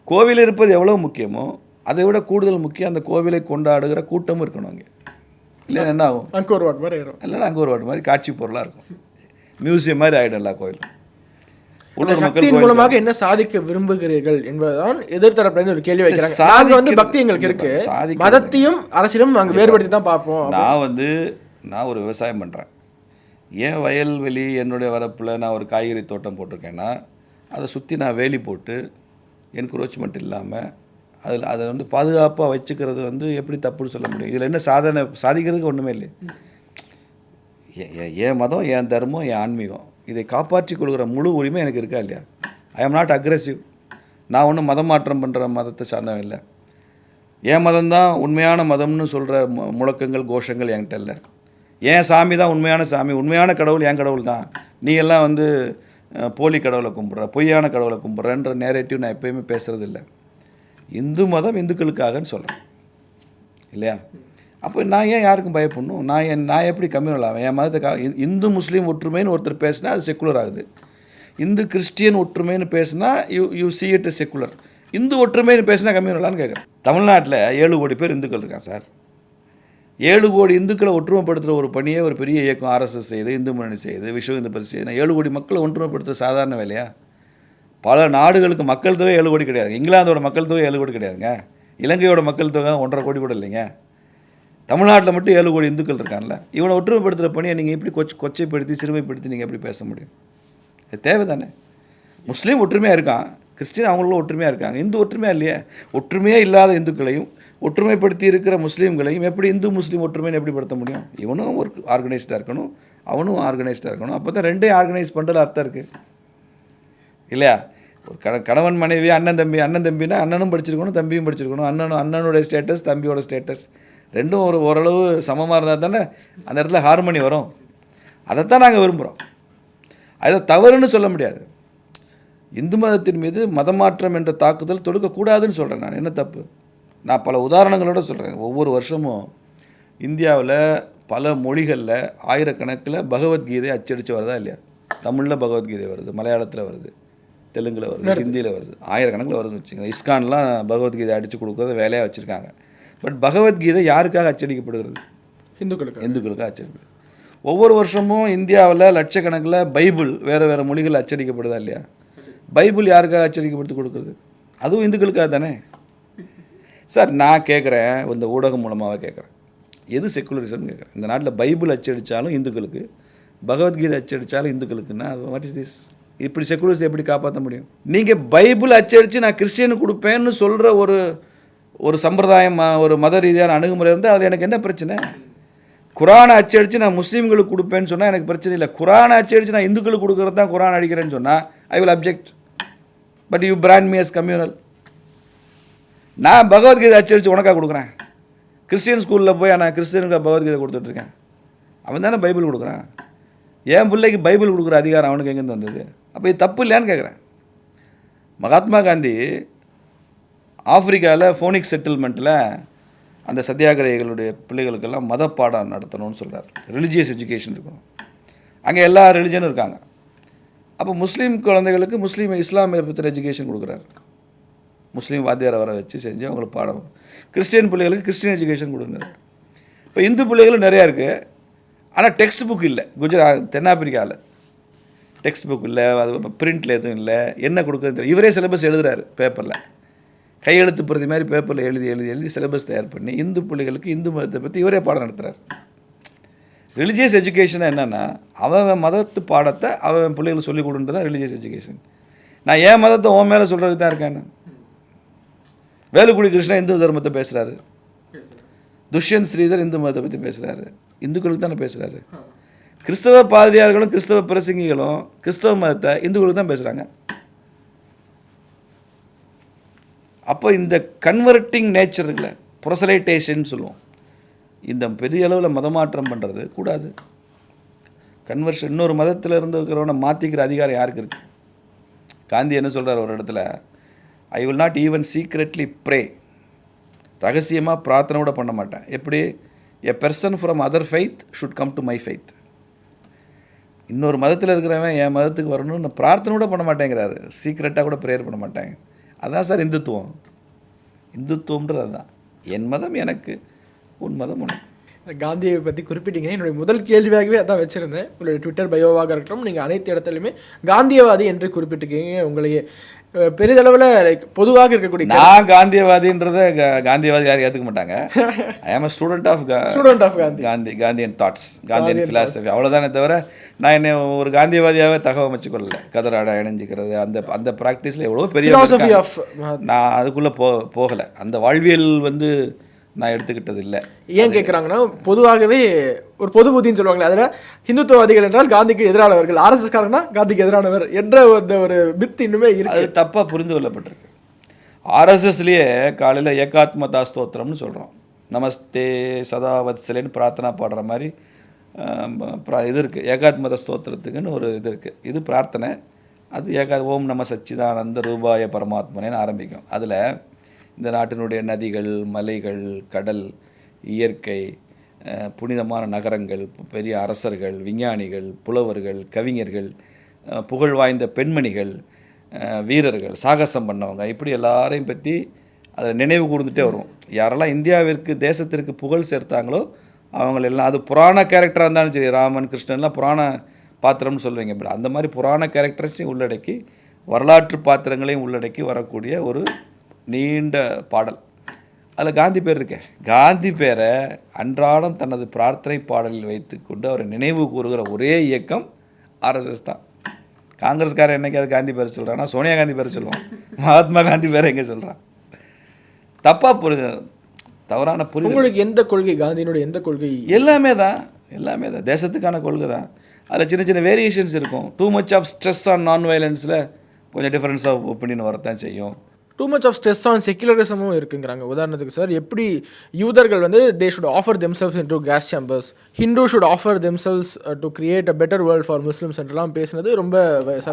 கோவில் இருப்பது எவ்வளோ முக்கியமோ அதை விட கூடுதல் முக்கியம் அந்த கோவிலை கொண்டாடுகிற கூட்டமும் இருக்கணும். அங்கே இல்லைன்னா என்ன ஆகும், அங்கே ஒரு வாட் மாதிரி இருக்கும், இல்லைன்னா அங்கே ஒரு வாட் மாதிரி காட்சி பொருளாக இருக்கும், மியூசியம் மாதிரி ஆகிடும் எல்லா கோயிலும். சக்தியின் மூலமாக என்ன சாதிக்க விரும்புகிறீர்கள் என்பதுதான் எதிர்த்தரப்புல ஒரு கேள்வி வைக்கிறாங்க. நாங்க வந்து பக்தி எங்களுக்கு இருக்கு, மதத்தையும் அரசியலும் நாங்க வேறுபடுத்தி தான் பார்ப்போம். நான் ஒரு விவசாயம் பண்ணுறேன், ஏன் வயல்வெளி என்னுடைய வரப்பில் நான் ஒரு காய்கறி தோட்டம் போட்டிருக்கேன்னா அதை சுற்றி நான் வேலி போட்டு என்க்ரோச்மெண்ட் இல்லாமல் அதை வந்து பாதுகாப்பாக வச்சுக்கிறது வந்து எப்படி தப்புன்னு சொல்ல முடியும்? இதில் என்ன சாதிக்கிறதுக்கு ஒன்றுமே இல்லை. என் மதம், என் தர்மம், என் ஆன்மீகம், இதை காப்பாற்றி கொள்கிற முழு உரிமை எனக்கு இருக்கா இல்லையா? ஐ ஆம் நாட் அக்ரெசிவ். நான் ஒன்றும் மதம் மாற்றம் பண்ணுற மதத்தை சார்ந்தவன் இல்லை. என் மதம்தான் உண்மையான மதம்னு சொல்கிற முழக்கங்கள் கோஷங்கள் என்கிட்ட இல்லை. என் சாமி தான் உண்மையான சாமி, உண்மையான கடவுள் என் கடவுள் தான். நீ எல்லாம் வந்து போலி கடவுளை கும்பிட்ற, பொய்யான கடவுளை கும்பிட்றன்ற நேரேட்டிவ் நான் எப்போயுமே பேசுகிறது இல்லை. இந்து மதம் இந்துக்களுக்காகன்னு சொல்கிறேன் இல்லையா? அப்போ நான் ஏன் யாருக்கும் பயப்படணும்? நான் எப்படி கம்யூனல் ஆவேன்? என் மதத்தை இந்து முஸ்லீம் ஒற்றுமைன்னு ஒருத்தர் பேசினா அது செக்குலர் ஆகுது. இந்து கிறிஸ்டியன் ஒற்றுமைன்னு பேசினா you see it as secular. Hindu ஒற்றுமைன்னு பேசினா கம்யூனலான்னு கேட்குறேன். தமிழ்நாட்டில் 7 கோடி பேர் இந்துக்கள் இருக்கான் சார். 7 கோடி இந்துக்களை ஒற்றுமைப்படுத்துகிற ஒரு பணியை ஒரு பெரிய இயக்கம் ஆர்எஸ்எஸ் செய்யுது, இந்து முன்னணி செய்யுது, விஸ்வ இந்து பரிசு செய்யுது. 7 கோடி மக்களை ஒற்றுமைப்படுத்துகிற சாதாரண வேலையா? பல நாடுகளுக்கு மக்கள் தொகை 7 கோடி கிடையாது. இங்கிலாந்தோட மக்கள் தொகை 7 கோடி கிடையாதுங்க. இலங்கையோட மக்கள் தொகை 1.5 கோடி கூட இல்லைங்க. தமிழ்நாட்டில் மட்டும் 7 கோடி இந்துக்கள் இருக்கான்ல. இவனை ஒற்றுமைப்படுத்துகிற பணியை நீங்கள் எப்படி கொச்சைப்படுத்தி சிறுமைப்படுத்தி நீங்கள் எப்படி பேச முடியும்? இது தேவை தானே. முஸ்லீம் ஒற்றுமையாக இருக்கான், கிறிஸ்டின் அவங்களும் ஒற்றுமையாக இருக்காங்க, இந்து ஒற்றுமையாக இல்லையே. ஒற்றுமையே இல்லாத இந்துக்களையும் ஒற்றுமைப்படுத்தி இருக்கிற முஸ்லீம்களையும் எப்படி இந்து முஸ்லீம் ஒற்றுமைன்னு எப்படி படுத்த முடியும்? இவனும் ஒரு ஆர்கனைஸ்டாக இருக்கணும், அவனும் ஆர்கனைஸ்டாக இருக்கணும். அப்போ தான் ரெண்டையும் ஆர்கனைஸ் பண்ணுறதுல அர்த்தம் இருக்குது இல்லையா? ஒரு கணவன் மனைவி, அண்ணன் தம்பினா அண்ணனும் படிச்சிருக்கணும், தம்பியும் படிச்சிருக்கணும். அண்ணனோட ஸ்டேட்டஸ், தம்பியோட ஸ்டேட்டஸ் ரெண்டும் ஓரளவு சமமாக இருந்தால் தானே அந்த இடத்துல ஹார்மனி வரும். அதைத்தான் நாங்கள் விரும்புகிறோம். அதை தவறுன்னு சொல்ல முடியாது. இந்து மதத்தின் மீது மதமாற்றம் என்ற தாக்குதல் தொடுக்கக்கூடாதுன்னு சொல்கிறேன். நான் என்ன தப்பு? நான் பல உதாரணங்களோட சொல்கிறேன். ஒவ்வொரு வருஷமும் இந்தியாவில் பல மொழிகளில் ஆயிரக்கணக்கில் பகவத்கீதை அச்சடித்து வருதா இல்லையா? தமிழில் பகவத்கீதை வருது, மலையாளத்தில் வருது, தெலுங்கில் வருது, ஹிந்தியில் வருது, ஆயிரக்கணக்கில் வருதுன்னு வச்சுக்கோங்க. இஸ்கான்லாம் பகவத்கீதை அடித்து கொடுக்குறத வேலையாக வச்சுருக்காங்க. பட் பகவத்கீதை யாருக்காக அச்சடிக்கப்படுகிறது? இந்துக்களுக்காக அச்சடிக்கப்படுது. ஒவ்வொரு வருஷமும் இந்தியாவில் லட்சக்கணக்கில் பைபிள் வேறு மொழிகள் அச்சடிக்கப்படுதா இல்லையா? பைபிள் யாருக்காக அச்சடிக்கப்படுத்தி கொடுக்குறது? அதுவும் இந்துக்களுக்காக தானே. சார் நான் கேட்குறேன், இந்த ஊடகம் மூலமாக கேட்குறேன், எது செக்குலரிசம்னு கேட்குறேன். இந்த நாட்டில் பைபிள் அச்சடித்தாலும் இந்துக்களுக்கு, பகவத்கீதை அச்சடித்தாலும் இந்துக்களுக்குன்னா வாட் இஸ் திஸ்? இப்படி செக்குலரிசத்தை எப்படி காப்பாற்ற முடியும்? நீங்கள் பைபிள் அச்சடித்து நான் கிறிஸ்டியனுக்கு கொடுப்பேன்னு சொல்கிற ஒரு சம்பிரதாயம், ஒரு மத ரீதியான அணுகுமுறை இருந்தால் அதில் எனக்கு என்ன பிரச்சனை? குரானை அச்சடித்து நான் முஸ்லீம்களுக்கு கொடுப்பேன்னு சொன்னால் எனக்கு பிரச்சனை இல்லை. குரானை அச்சடித்து நான் இந்துக்களுக்கு கொடுக்குறது தான் குரான் அடிக்கிறேன்னு சொன்னால் I will object. But you brand me as communal. நான் பகவத்கீதை அச்சடித்து உனக்காக கொடுக்குறேன். கிறிஸ்டியன் ஸ்கூலில் போய் நான் கிறிஸ்டியனுக்கு பகவத்கீதை கொடுத்துட்ருக்கேன். அவன் தானே பைபிள் கொடுக்குறான். என் பிள்ளைக்கு பைபிள் கொடுக்குற அதிகாரம் அவனுக்கு எங்கேருந்து வந்தது? அப்போ இது தப்பு இல்லையான்னு கேட்குறேன். மகாத்மா காந்தி ஆப்பிரிக்காவில் ஃபோனிக்ஸ் செட்டில்மெண்ட்டில் அந்த சத்தியாகிரகிகளுடைய பிள்ளைகளுக்கெல்லாம் மத பாடம் நடத்தணும்னு சொல்கிறார். ரிலிஜியஸ் எஜுகேஷன் இருக்கணும். அங்கே எல்லா ரிலிஜனும் இருக்காங்க. அப்போ முஸ்லீம் குழந்தைகளுக்கு இஸ்லாமிய பற்றின எஜுகேஷன் கொடுக்குறாரு. முஸ்லீம் வாத்தியாரை வர வச்சு செஞ்சு அவங்களுக்கு பாடம். கிறிஸ்டியன் பிள்ளைகளுக்கு கிறிஸ்டியன் எஜுகேஷன் கொடுக்குறாரு. இப்போ இந்து பிள்ளைகளும் நிறையா இருக்குது. ஆனால் டெக்ஸ்ட் புக் இல்லை. தென்னாப்பிரிக்காவில் டெக்ஸ்ட் புக் இல்லை, அது பிரிண்டில் எதுவும் இல்லை. என்ன கொடுக்குறது தெரியல. இவரே சிலபஸ் எழுதுறாரு பேப்பரில், கையெழுத்து பிரதி மாதிரி பேப்பரில் எழுதி சிலபஸ் தயார் பண்ணி இந்து பிள்ளைகளுக்கு இந்து மதத்தை பற்றி இவரே பாடம் நடத்துகிறார். ரிலிஜியஸ் எஜுகேஷனாக என்னென்னா அவன் மதத்து பாடத்தை அவன் பிள்ளைகளுக்கு சொல்லிக் கொடுன்றது தான் ரிலிஜியஸ் எஜுகேஷன். நான் என் மதத்தை உன் மேலே சொல்கிறதுக்கு தான் இருக்கேன். வேலுக்குடி கிருஷ்ணா இந்து தர்மத்தை பேசுகிறாரு, துஷ்யந்த் ஸ்ரீதர் இந்து மதத்தை பற்றி பேசுகிறாரு, இந்துக்களுக்கு தானே பேசுகிறாரு. கிறிஸ்தவ பாதிரியார்களும் கிறிஸ்தவ பிரசங்கிகளும் கிறிஸ்தவ மதத்தை இந்துக்களுக்கு தான் பேசுகிறாங்க. அப்போ இந்த கன்வெர்ட்டிங் நேச்சர் இல்லை, ப்ரொசலைட்டேஷன் சொல்லுவோம், இந்த பெரிய அளவில் மதமாற்றம் பண்ணுறது கூடாது. கன்வர்ஷன், இன்னொரு மதத்தில் இருக்கிறவனை மாற்றிக்கிற அதிகாரம் யாருக்கு இருக்குது? காந்தி என்ன சொல்கிறார் ஒரு இடத்துல, I will not even secretly pray, ரகசியமாக பிரார்த்தனை கூட பண்ண மாட்டேன். எப்படி? எ person from other faith should come to my faith. இன்னொரு மதத்தில் இருக்கிறவன் என் மதத்துக்கு வரணும்னு பிரார்த்தனை கூட பண்ண மாட்டேங்கிறாரு, சீக்ரெட்டாக கூட ப்ரேயர் பண்ண மாட்டாங்க. அதான் சார் இந்துத்துவம். இந்துத்துவம்ன்றது அதுதான். என் மதம் எனக்கு, உன் மதம் உனக்கு. காந்தியை பற்றி குறிப்பிட்டீங்க. என்னுடைய முதல் கேள்வியாகவே அதான் வச்சுருந்தேன். உங்களுடைய ட்விட்டர் பயோவாக இருக்கட்டும், நீங்கள் அனைத்து இடத்துலையுமே காந்தியவாதி என்று குறிப்பிட்டிருக்கீங்க. உங்களையே பெரிதளவில் லைக் பொதுவாக இருக்கக்கூடிய, நான் காந்தியவாதின்றதை காந்தியவாதி யாரும் ஏற்றுக்க மாட்டாங்க. I am student of Gandhian thoughts, Gandhian philosophy, அவ்வளோதானே தவிர நான் என்னை ஒரு காந்தியவாதியாகவே தகவமைச்சு கொள்ளலை. கதராடை இணைஞ்சிக்கிறது அந்த ப்ராக்டிஸில் எவ்வளோ பெரிய philosophy of, நான் அதுக்குள்ளே போகலை. அந்த வாழ்வியல் நான் எடுத்துக்கிட்டது இல்லை. ஏன் கேட்குறாங்கன்னா, பொதுவாகவே ஒரு பொது புத்தின்னு சொல்லுவாங்களே, அதில் ஹிந்துத்துவவாதிகள் என்றால் காந்திக்கு எதிரானவர்கள், ஆர்எஸ்எஸ்காரங்கன்னா காந்திக்கு எதிரானவர் என்ற ஒரு மித் இன்னுமே இருக்கு. அது தப்பாக புரிந்து கொள்ளப்பட்டிருக்கு. ஆர்எஸ்எஸ்லேயே காலையில் ஏகாத்மதா ஸ்தோத்திரம்னு சொல்கிறோம். நமஸ்தே சதாவத்சலேன்னு பிரார்த்தனா பாடுற மாதிரி இது இருக்குது. ஏகாத்மத ஸ்தோத்திரத்துக்குன்னு ஒரு இது இருக்குது. இது பிரார்த்தனை. அது ஓம் நம சச்சிதானந்த ரூபாய பரமாத்மனேன்னு ஆரம்பிக்கும். அதில் இந்த நாட்டினுடைய நதிகள், மலைகள், கடல், இயற்கை, புனிதமான நகரங்கள், பெரிய அரசர்கள், விஞ்ஞானிகள், புலவர்கள், கவிஞர்கள், புகழ் வாய்ந்த பெண்மணிகள், வீரர்கள், சாகசம் பண்ணவங்க, இப்படி எல்லாரையும் பற்றி அதில் நினைவு கூர்ந்துட்டே வரும். யாரெல்லாம் இந்தியாவிற்கு தேசத்திற்கு புகழ் சேர்த்தாங்களோ அவங்களெல்லாம் அது புராண கேரக்டராக இருந்தாலும் சரி, ராமன் கிருஷ்ணன்லாம் புராண பாத்திரம்னு சொல்லுவீங்க. பட் அந்த மாதிரி புராண கேரக்டர்ஸையும் உள்ளடக்கி வரலாற்று பாத்திரங்களையும் உள்ளடக்கி வரக்கூடிய ஒரு நீண்ட பாடல். அதில் காந்தி பேர் இருக்கே. காந்தி பேரை அன்றாடம் தனது பிரார்த்தனை பாடலில் வைத்துக்கொண்டு அவரை நினைவு கூறுகிற ஒரே இயக்கம் ஆர்எஸ்எஸ் தான். காங்கிரஸ்காரர் என்னைக்காவது காந்தி பேர் சொல்கிறான்னா சோனியா காந்தி பேர் சொல்லுவான், மகாத்மா காந்தி பேரை எங்கே சொல்கிறான்? தப்பாக தவறான புரிதல். உங்களுக்கு எந்த கொள்கை, காந்தியினுடைய எந்த கொள்கை? எல்லாமே தான் தேசத்துக்கான கொள்கை தான். அதில் சின்ன சின்ன வேரியேஷன்ஸ் இருக்கும். Too much of stress on நான் வயலன்ஸில் கொஞ்சம் டிஃப்ரென்ஸ் ஆஃப் ஒப்பீனியன் வரத்தான் செய்யும். Too much of stress on செக்யுலரிசமும் இருக்குங்கிறாங்க. உதாரணத்துக்கு சார், எப்படி யூதர்கள் வந்து they should offer themselves into gas chambers, Hindu should offer themselves to create a better world for Muslims என்றெல்லாம் பேசுனது ரொம்ப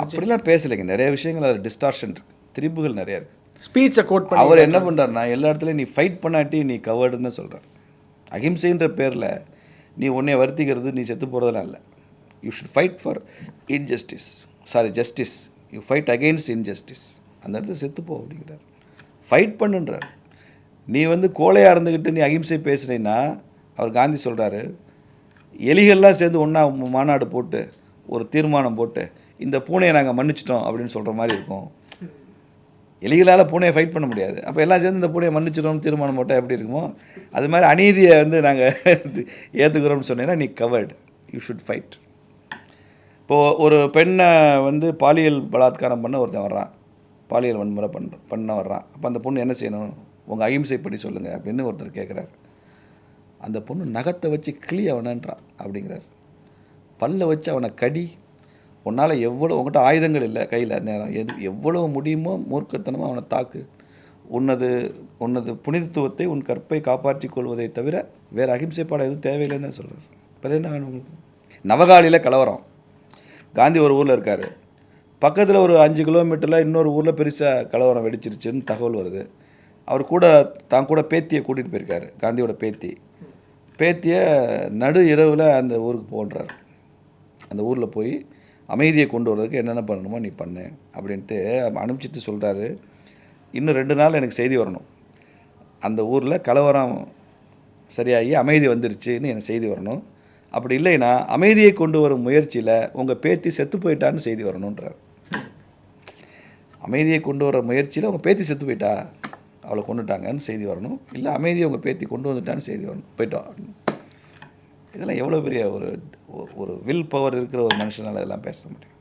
அப்படிலாம் பேசலைங்க. நிறைய விஷயங்கள் அது டிஸ்டார்ஷன் இருக்குது, திரிப்புகள் நிறையா இருக்குது. ஸ்பீச்சை கோட் பண்ணி அவர் என்ன பண்ணுறாருனா எல்லா இடத்துலையும் நீ ஃபைட் பண்ணாட்டி நீ கவர்டுன்னு தான் சொல்கிறார். அஹிம்சைன்ற பேரில் நீ உன்னை வருத்திக்கிறது, நீ செத்து போகிறதெல்லாம் இல்லை. You should fight for justice. You fight against injustice. அந்த இடத்துல செத்துப்போ அப்படிங்கிறார். ஃபைட் பண்ணுன்றார். நீ வந்து கோழையாக இருந்துக்கிட்டு நீ அஹிம்சை பேசுனீன்னா, அவர் காந்தி சொல்கிறாரு, எலிகள்லாம் சேர்ந்து ஒன்றா மாநாடு போட்டு ஒரு தீர்மானம் போட்டு இந்த பூனையை நாங்கள் மன்னிச்சிட்டோம் அப்படின்னு சொல்கிற மாதிரி இருக்கும். எலிகளால் பூனையை ஃபைட் பண்ண முடியாது. அப்போ எல்லாம் சேர்ந்து இந்த பூனையை மன்னிச்சிடும் தீர்மானம் போட்டால் எப்படி இருக்குமோ, அது மாதிரி அநீதியை வந்து நாங்கள் ஏற்றுக்கிறோம்னு சொன்னீங்கன்னா நீ கவர்டு. You should fight. இப்போது ஒரு பெண்ணை வந்து பாலியல் பலாத்காரம் பண்ண ஒருத்தன் வர்றான், பாலியல் வன்முறை பண்ண வர்றான். அப்போ அந்த பொண்ணு என்ன செய்யணும்? உங்கள் அகிம்சைப்படி சொல்லுங்கள் அப்படின்னு ஒருத்தர் கேட்குறாரு. அந்த பொண்ணு நகத்தை வச்சு கிளி அவனன்றான் அப்படிங்கிறார். பல்ல வச்சு அவனை கடி. உன்னால் எவ்வளோ, உங்கள்கிட்ட ஆயுதங்கள் இல்லை கையில், நேரம் எவ்வளோ முடியுமோ மூர்க்கத்தனமாக அவனை தாக்கு. உன்னது புனிதத்துவத்தை உன் கற்பை காப்பாற்றிக் கொள்வதை தவிர வேறு அகிம்சை பாடம் எதுவும் தேவையில்லைன்னு தான் சொல்கிறார். பிறகு என்ன வேணும் உங்களுக்கு? நவகாலியில் கலவரம். காந்தி ஒரு ஊரில் இருக்கார். பக்கத்தில் ஒரு 5 கிலோமீட்டரில் இன்னொரு ஊரில் பெருசாக கலவரம் வெடிச்சிருச்சுன்னு தகவல் வருது. அவர் தான் கூட பேத்தியை கூட்டிகிட்டு போயிருக்காரு. காந்தியோட பேத்தியை நடு இரவில் அந்த ஊருக்கு போன்றார். அந்த ஊரில் போய் அமைதியை கொண்டு வர்றதுக்கு என்னென்ன பண்ணணுமோ நீ பண்ணு அப்படின்ட்டு அனுப்பிச்சிட்டு சொல்கிறாரு. இன்னும் 2 நாள் எனக்கு செய்தி வரணும், அந்த ஊரில் கலவரம் சரியாகி அமைதி வந்துருச்சுன்னு எனக்கு செய்தி வரணும். அப்படி இல்லைன்னா அமைதியை கொண்டு வரும் முயற்சியில் உங்கள் பேத்தி செத்து போயிட்டான்னு செய்தி வரணுன்றார். அமைதியை கொண்டு வர முயற்சியில் உங்கள் பேத்தி செத்து போயிட்டா, அவளை கொண்டுட்டாங்கன்னு செய்தி வரணும். இல்லை அமைதியை உங்கள் பேத்தி கொண்டு வந்துட்டான்னு செய்தி வரணும், போயிட்டோம். இதெல்லாம் எவ்வளோ பெரிய ஒரு வில் பவர் இருக்கிற ஒரு மனுஷனால் இதெல்லாம் பேச முடியும்.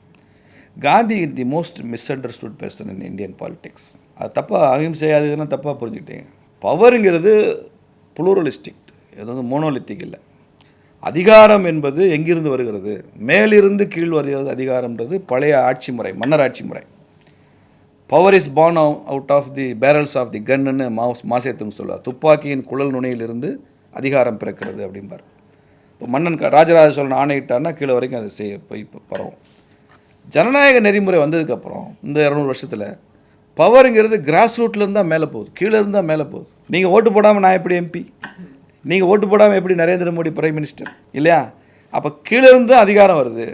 Gandhi is the most miss understood person in Indian politics. அது தப்பாக அகிம்சை அது இதெல்லாம் தப்பாக புரிஞ்சுக்கிட்டேங்க. பவருங்கிறது புளூரலிஸ்டிக், இது வந்து மோனோலித்திக் இல்லை. அதிகாரம் என்பது எங்கிருந்து வருகிறது? மேலிருந்து கீழ் வருகிறது அதிகாரம்ன்றது பழைய ஆட்சி முறை, மன்னர் ஆட்சி முறை. Power is born out of the barrels of the gun மாசேத்துங்க சொல்லுவார். துப்பாக்கியின் குழல் நுனியிலிருந்து அதிகாரம் பிறக்கிறது அப்படிம்பார். இப்போ மன்னன் ராஜராஜ சோழன் ஆணையிட்டார்னா கீழே வரைக்கும் அது போய் பரவும். ஜனநாயக நெறிமுறை வந்ததுக்கப்புறம் இந்த 200 வருஷத்தில் பவருங்கிறது கிராஸ் ரூட்லேருந்து தான் மேலே போகுது, கீழே இருந்து தான் மேலே போகுது. நீங்கள் ஓட்டு போடாமல் நான் எப்படி எம்பி, நீங்கள் ஓட்டு போடாமல் எப்படி நரேந்திர மோடி பிரைம் மினிஸ்டர் இல்லையா? அப்போ கீழே இருந்து தான் அதிகாரம் வருது.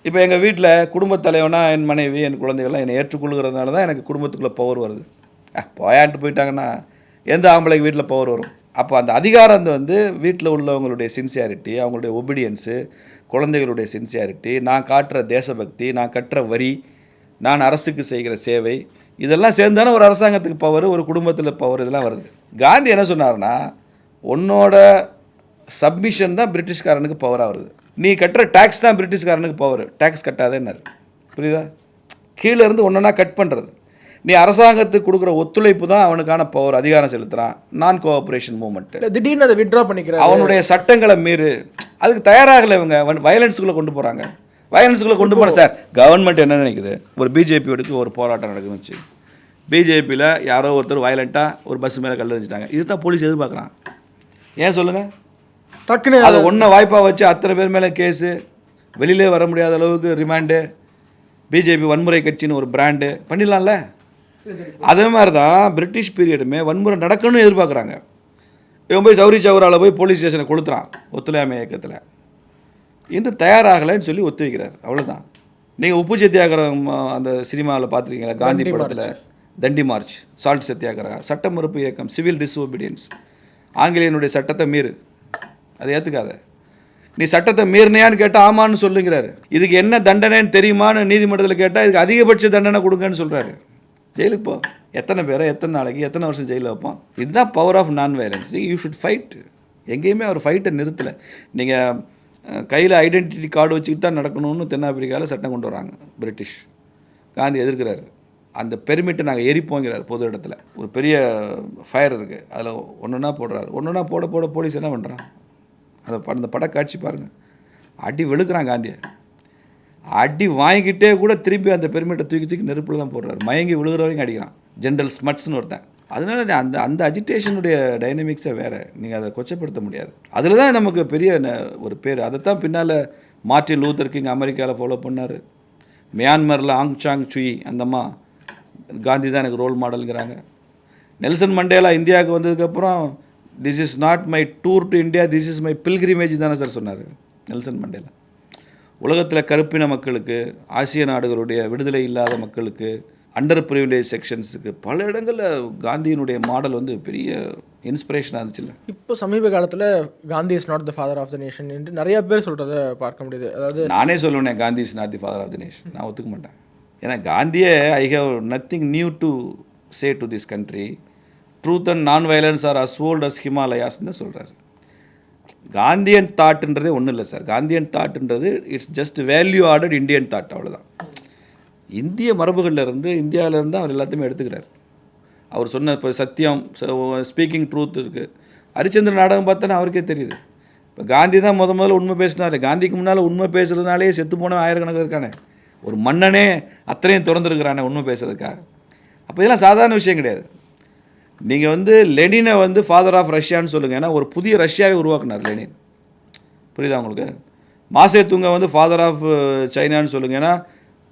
இப்போ எங்கள் வீட்டில் குடும்பத் தலைவனா என் மனைவி என் குழந்தைகள்லாம் என்னை ஏற்றுக்கொள்கிறதுனால தான் எனக்கு குடும்பத்துக்குள்ளே பவர் வருது. போயான்ட்டு போயிட்டாங்கன்னா எந்த ஆம்பளைக்கு வீட்டில் பவர் வரும்? அப்போ அந்த அதிகாரம் வந்து வீட்டில் உள்ளவங்களுடைய சின்சியாரிட்டி, அவங்களுடைய ஒபீடியன்ஸு, குழந்தைகளுடைய சின்சியாரிட்டி, நான் காட்டுற தேசபக்தி, நான் கட்டுற வரி, நான் அரசுக்கு செய்கிற சேவை, இதெல்லாம் சேர்ந்தானே ஒரு அரசாங்கத்துக்கு பவர், ஒரு குடும்பத்தில் பவர், இதெல்லாம் வருது. காந்தி என்ன சொன்னார்னா, உன்னோட சப்மிஷன் தான் பிரிட்டிஷ்காரனுக்கு பவராக வருது. நீ கட்டுற டேக்ஸ் தான் பிரிட்டிஷ்காரனுக்கு பவர். டேக்ஸ் கட்டாதேன்னாரு. புரியுதா? கீழே இருந்து ஒன்றா கட் பண்ணுறது. நீ அரசாங்கத்துக்கு கொடுக்குற ஒத்துழைப்பு தான் அவனுக்கான பவர், அதிகாரம் செலுத்துகிறான். நான் கோஆப்ரேஷன் மூவ்மெண்ட். திடீர்னு அதை வித்ட்ரா பண்ணிக்கிறேன். அவனுடைய சட்டங்களை மீறு. அதுக்கு தயாராகலை இவங்க. வயலன்ஸுக்குள்ளே கொண்டு போகிறாங்க. வயலன்ஸுக்குள்ளே கொண்டு போகிறேன் சார். கவர்மெண்ட் என்ன நினைக்குது? ஒரு பிஜேபியோடுக்கு ஒரு போராட்டம் நடக்குதுன்னு வச்சு, பிஜேபியில் யாரோ ஒருத்தர் வயலண்ட்டாக ஒரு பஸ் மேலே கல் வச்சுட்டாங்க. இது தான் போலீஸ் எதிர்பார்க்குறான். ஏன் சொல்லுங்கள்? டக்குன்னு அதை ஒன்றை வாய்ப்பாக வச்சு அத்தனை பேர் மேலே கேஸு, வெளியிலே வர முடியாத அளவுக்கு ரிமாண்டு, பிஜேபி வன்முறை கட்சின்னு ஒரு பிராண்டு பண்ணிடலாம்ல. அதே மாதிரி தான் பிரிட்டிஷ் பீரியடுமே வன்முறை நடக்கணும்னு எதிர்பார்க்குறாங்க. இவன் போய் சௌரி சௌராவில் போய் போலீஸ் ஸ்டேஷனை கொளுத்துறான் ஒத்துழையாமை இயக்கத்தில். இன்னும் தயாராகலைன்னு சொல்லி ஒத்து வைக்கிறார். அவ்வளோதான். நீங்கள் உப்பு சத்தியாகிரகம் அந்த சினிமாவில் பார்த்துருக்கீங்களா? காந்தி படத்தில் தண்டி மார்ச், சால்ட் சத்தியாகிரகம், சட்ட மறுப்பு இயக்கம், சிவில் டிஸ்ஒபீடியன்ஸ், ஆங்கிலேயனுடைய சட்டத்தை மீறு, அதை ஏற்றுக்காத. நீ சட்டத்தை மீறினியான்னு கேட்டால் ஆமான்னு சொல்லுங்கிறாரு. இதுக்கு என்ன தண்டனைன்னு தெரியுமான்னு நீதிமன்றத்தில் கேட்டால் இதுக்கு அதிகபட்ச தண்டனை கொடுங்கன்னு சொல்கிறாரு. ஜெயிலுக்கு போ, எத்தனை பேரை எத்தனை நாளைக்கு எத்தனை வருஷம் ஜெயிலில் வைப்போம்? இதுதான் power of non violence. You should fight. எங்கேயுமே அவர் ஃபைட்டை நிறுத்தலை. நீங்கள் கையில் ஐடென்டிட்டி கார்டு வச்சுக்கிட்டு தான் நடக்கணும்னு தென்னாப்பிரிக்காவில் சட்டம் கொண்டு வராங்க பிரிட்டிஷ். காந்தி எதிர்க்கிறாரு. அந்த பெர்மிட்டை நாங்கள் எரிப்போங்கிறார் பொது இடத்துல. ஒரு பெரிய ஃபயர் இருக்குது, அதில் ஒன்றுனா போடுறாரு. ஒன்றுனா போட போட போலீஸ் என்ன பண்ணுறான்? அந்த படக்காட்சி பாருங்கள். அடி வெளுக்கிறான் காந்தியை. அடி வாங்கிக்கிட்டே கூட திரும்பி அந்த பெருமிட்டை தூக்கி தூக்கி நெருப்பில் தான் போடுறாரு. மயங்கி விழுகிற வரைக்கும் அடிக்கிறான். ஜென்ரல் ஸ்மட்ஸ்னு ஒருத்தன். அதனால அந்த அந்த அஜிடேஷனுடைய டைனமிக்ஸை வேறு, நீங்கள் அதை கொச்சப்படுத்த முடியாது. அதில் தான் நமக்கு பெரிய ஒரு பேர். அதைத்தான் பின்னால் மார்ட்டின் லூத்தர் கிங் அமெரிக்காவில் ஃபாலோ பண்ணார். மியான்மரில் ஆங் சாங் சுயி அந்தம்மா காந்தி தான் எனக்கு ரோல் மாடலுங்கிறாங்க. நெல்சன் மண்டேலா இந்தியாவுக்கு வந்ததுக்கப்புறம் this is not my tour to India, this is my pilgrimage தானே சார் சொன்னார் நெல்சன் மண்டேலா. உலகத்தில் கருப்பின மக்களுக்கு, ஆசிய நாடுகளுடைய விடுதலை இல்லாத மக்களுக்கு, அண்டர் ப்ரிவிலேஜ் செக்ஷன்ஸுக்கு பல இடங்களில் காந்தியினுடைய மாடல் வந்து பெரிய இன்ஸ்பிரேஷனாக இருந்துச்சுல்ல. இப்போ சமீப காலத்தில் Gandhi is not the father of the nation என்று நிறைய பேர் சொல்கிறத பார்க்க முடியுது. அதாவது நானே சொல்லுவேன் Gandhi is not the father of the nation. நான் ஒத்துக்க மாட்டேன். ஏன்னா காந்தியே I have nothing new to say to this country, truth and non violence are as old as ஹிமாலயாஸ்ன்னு சொல்கிறார். காந்தியன் தாட்டுன்றதே ஒன்றும் இல்லை சார். காந்தியன் தாட்டுன்றது it's just value ordered Indian thought, அவ்வளோதான். இந்திய மரபுகளில் இருந்து, இந்தியாவிலேருந்து அவர் எல்லாத்தையுமே எடுத்துக்கிறார். அவர் சொன்ன இப்போ சத்தியம், ஸ்பீக்கிங் ட்ரூத் இருக்குது. ஹரிச்சந்திர நாடகம் பார்த்தோன்னா அவருக்கே தெரியுது. இப்போ காந்தி தான் முதல்ல உண்மை பேசினார். காந்திக்கு முன்னால் உண்மை பேசுகிறதுனாலே செத்து போன ஆயிரக்கணக்கில் இருக்கானே. ஒரு மன்னனே அத்தனையும் திறந்துருக்கிறானே உண்மை பேசுறதுக்காக. அப்போ இதெல்லாம் சாதாரண விஷயம் கிடையாது. நீங்கள் வந்து லெனினை வந்து ஃபாதர் ஆஃப் ரஷ்யான்னு சொல்லுங்கள். ஏன்னா ஒரு புதிய ரஷ்யாவை உருவாக்குனார் லெனின். புரியுதா உங்களுக்கு? மாசேத்துங்க வந்து ஃபாதர் ஆஃப் சைனான்னு சொல்லுங்கள். ஏன்னா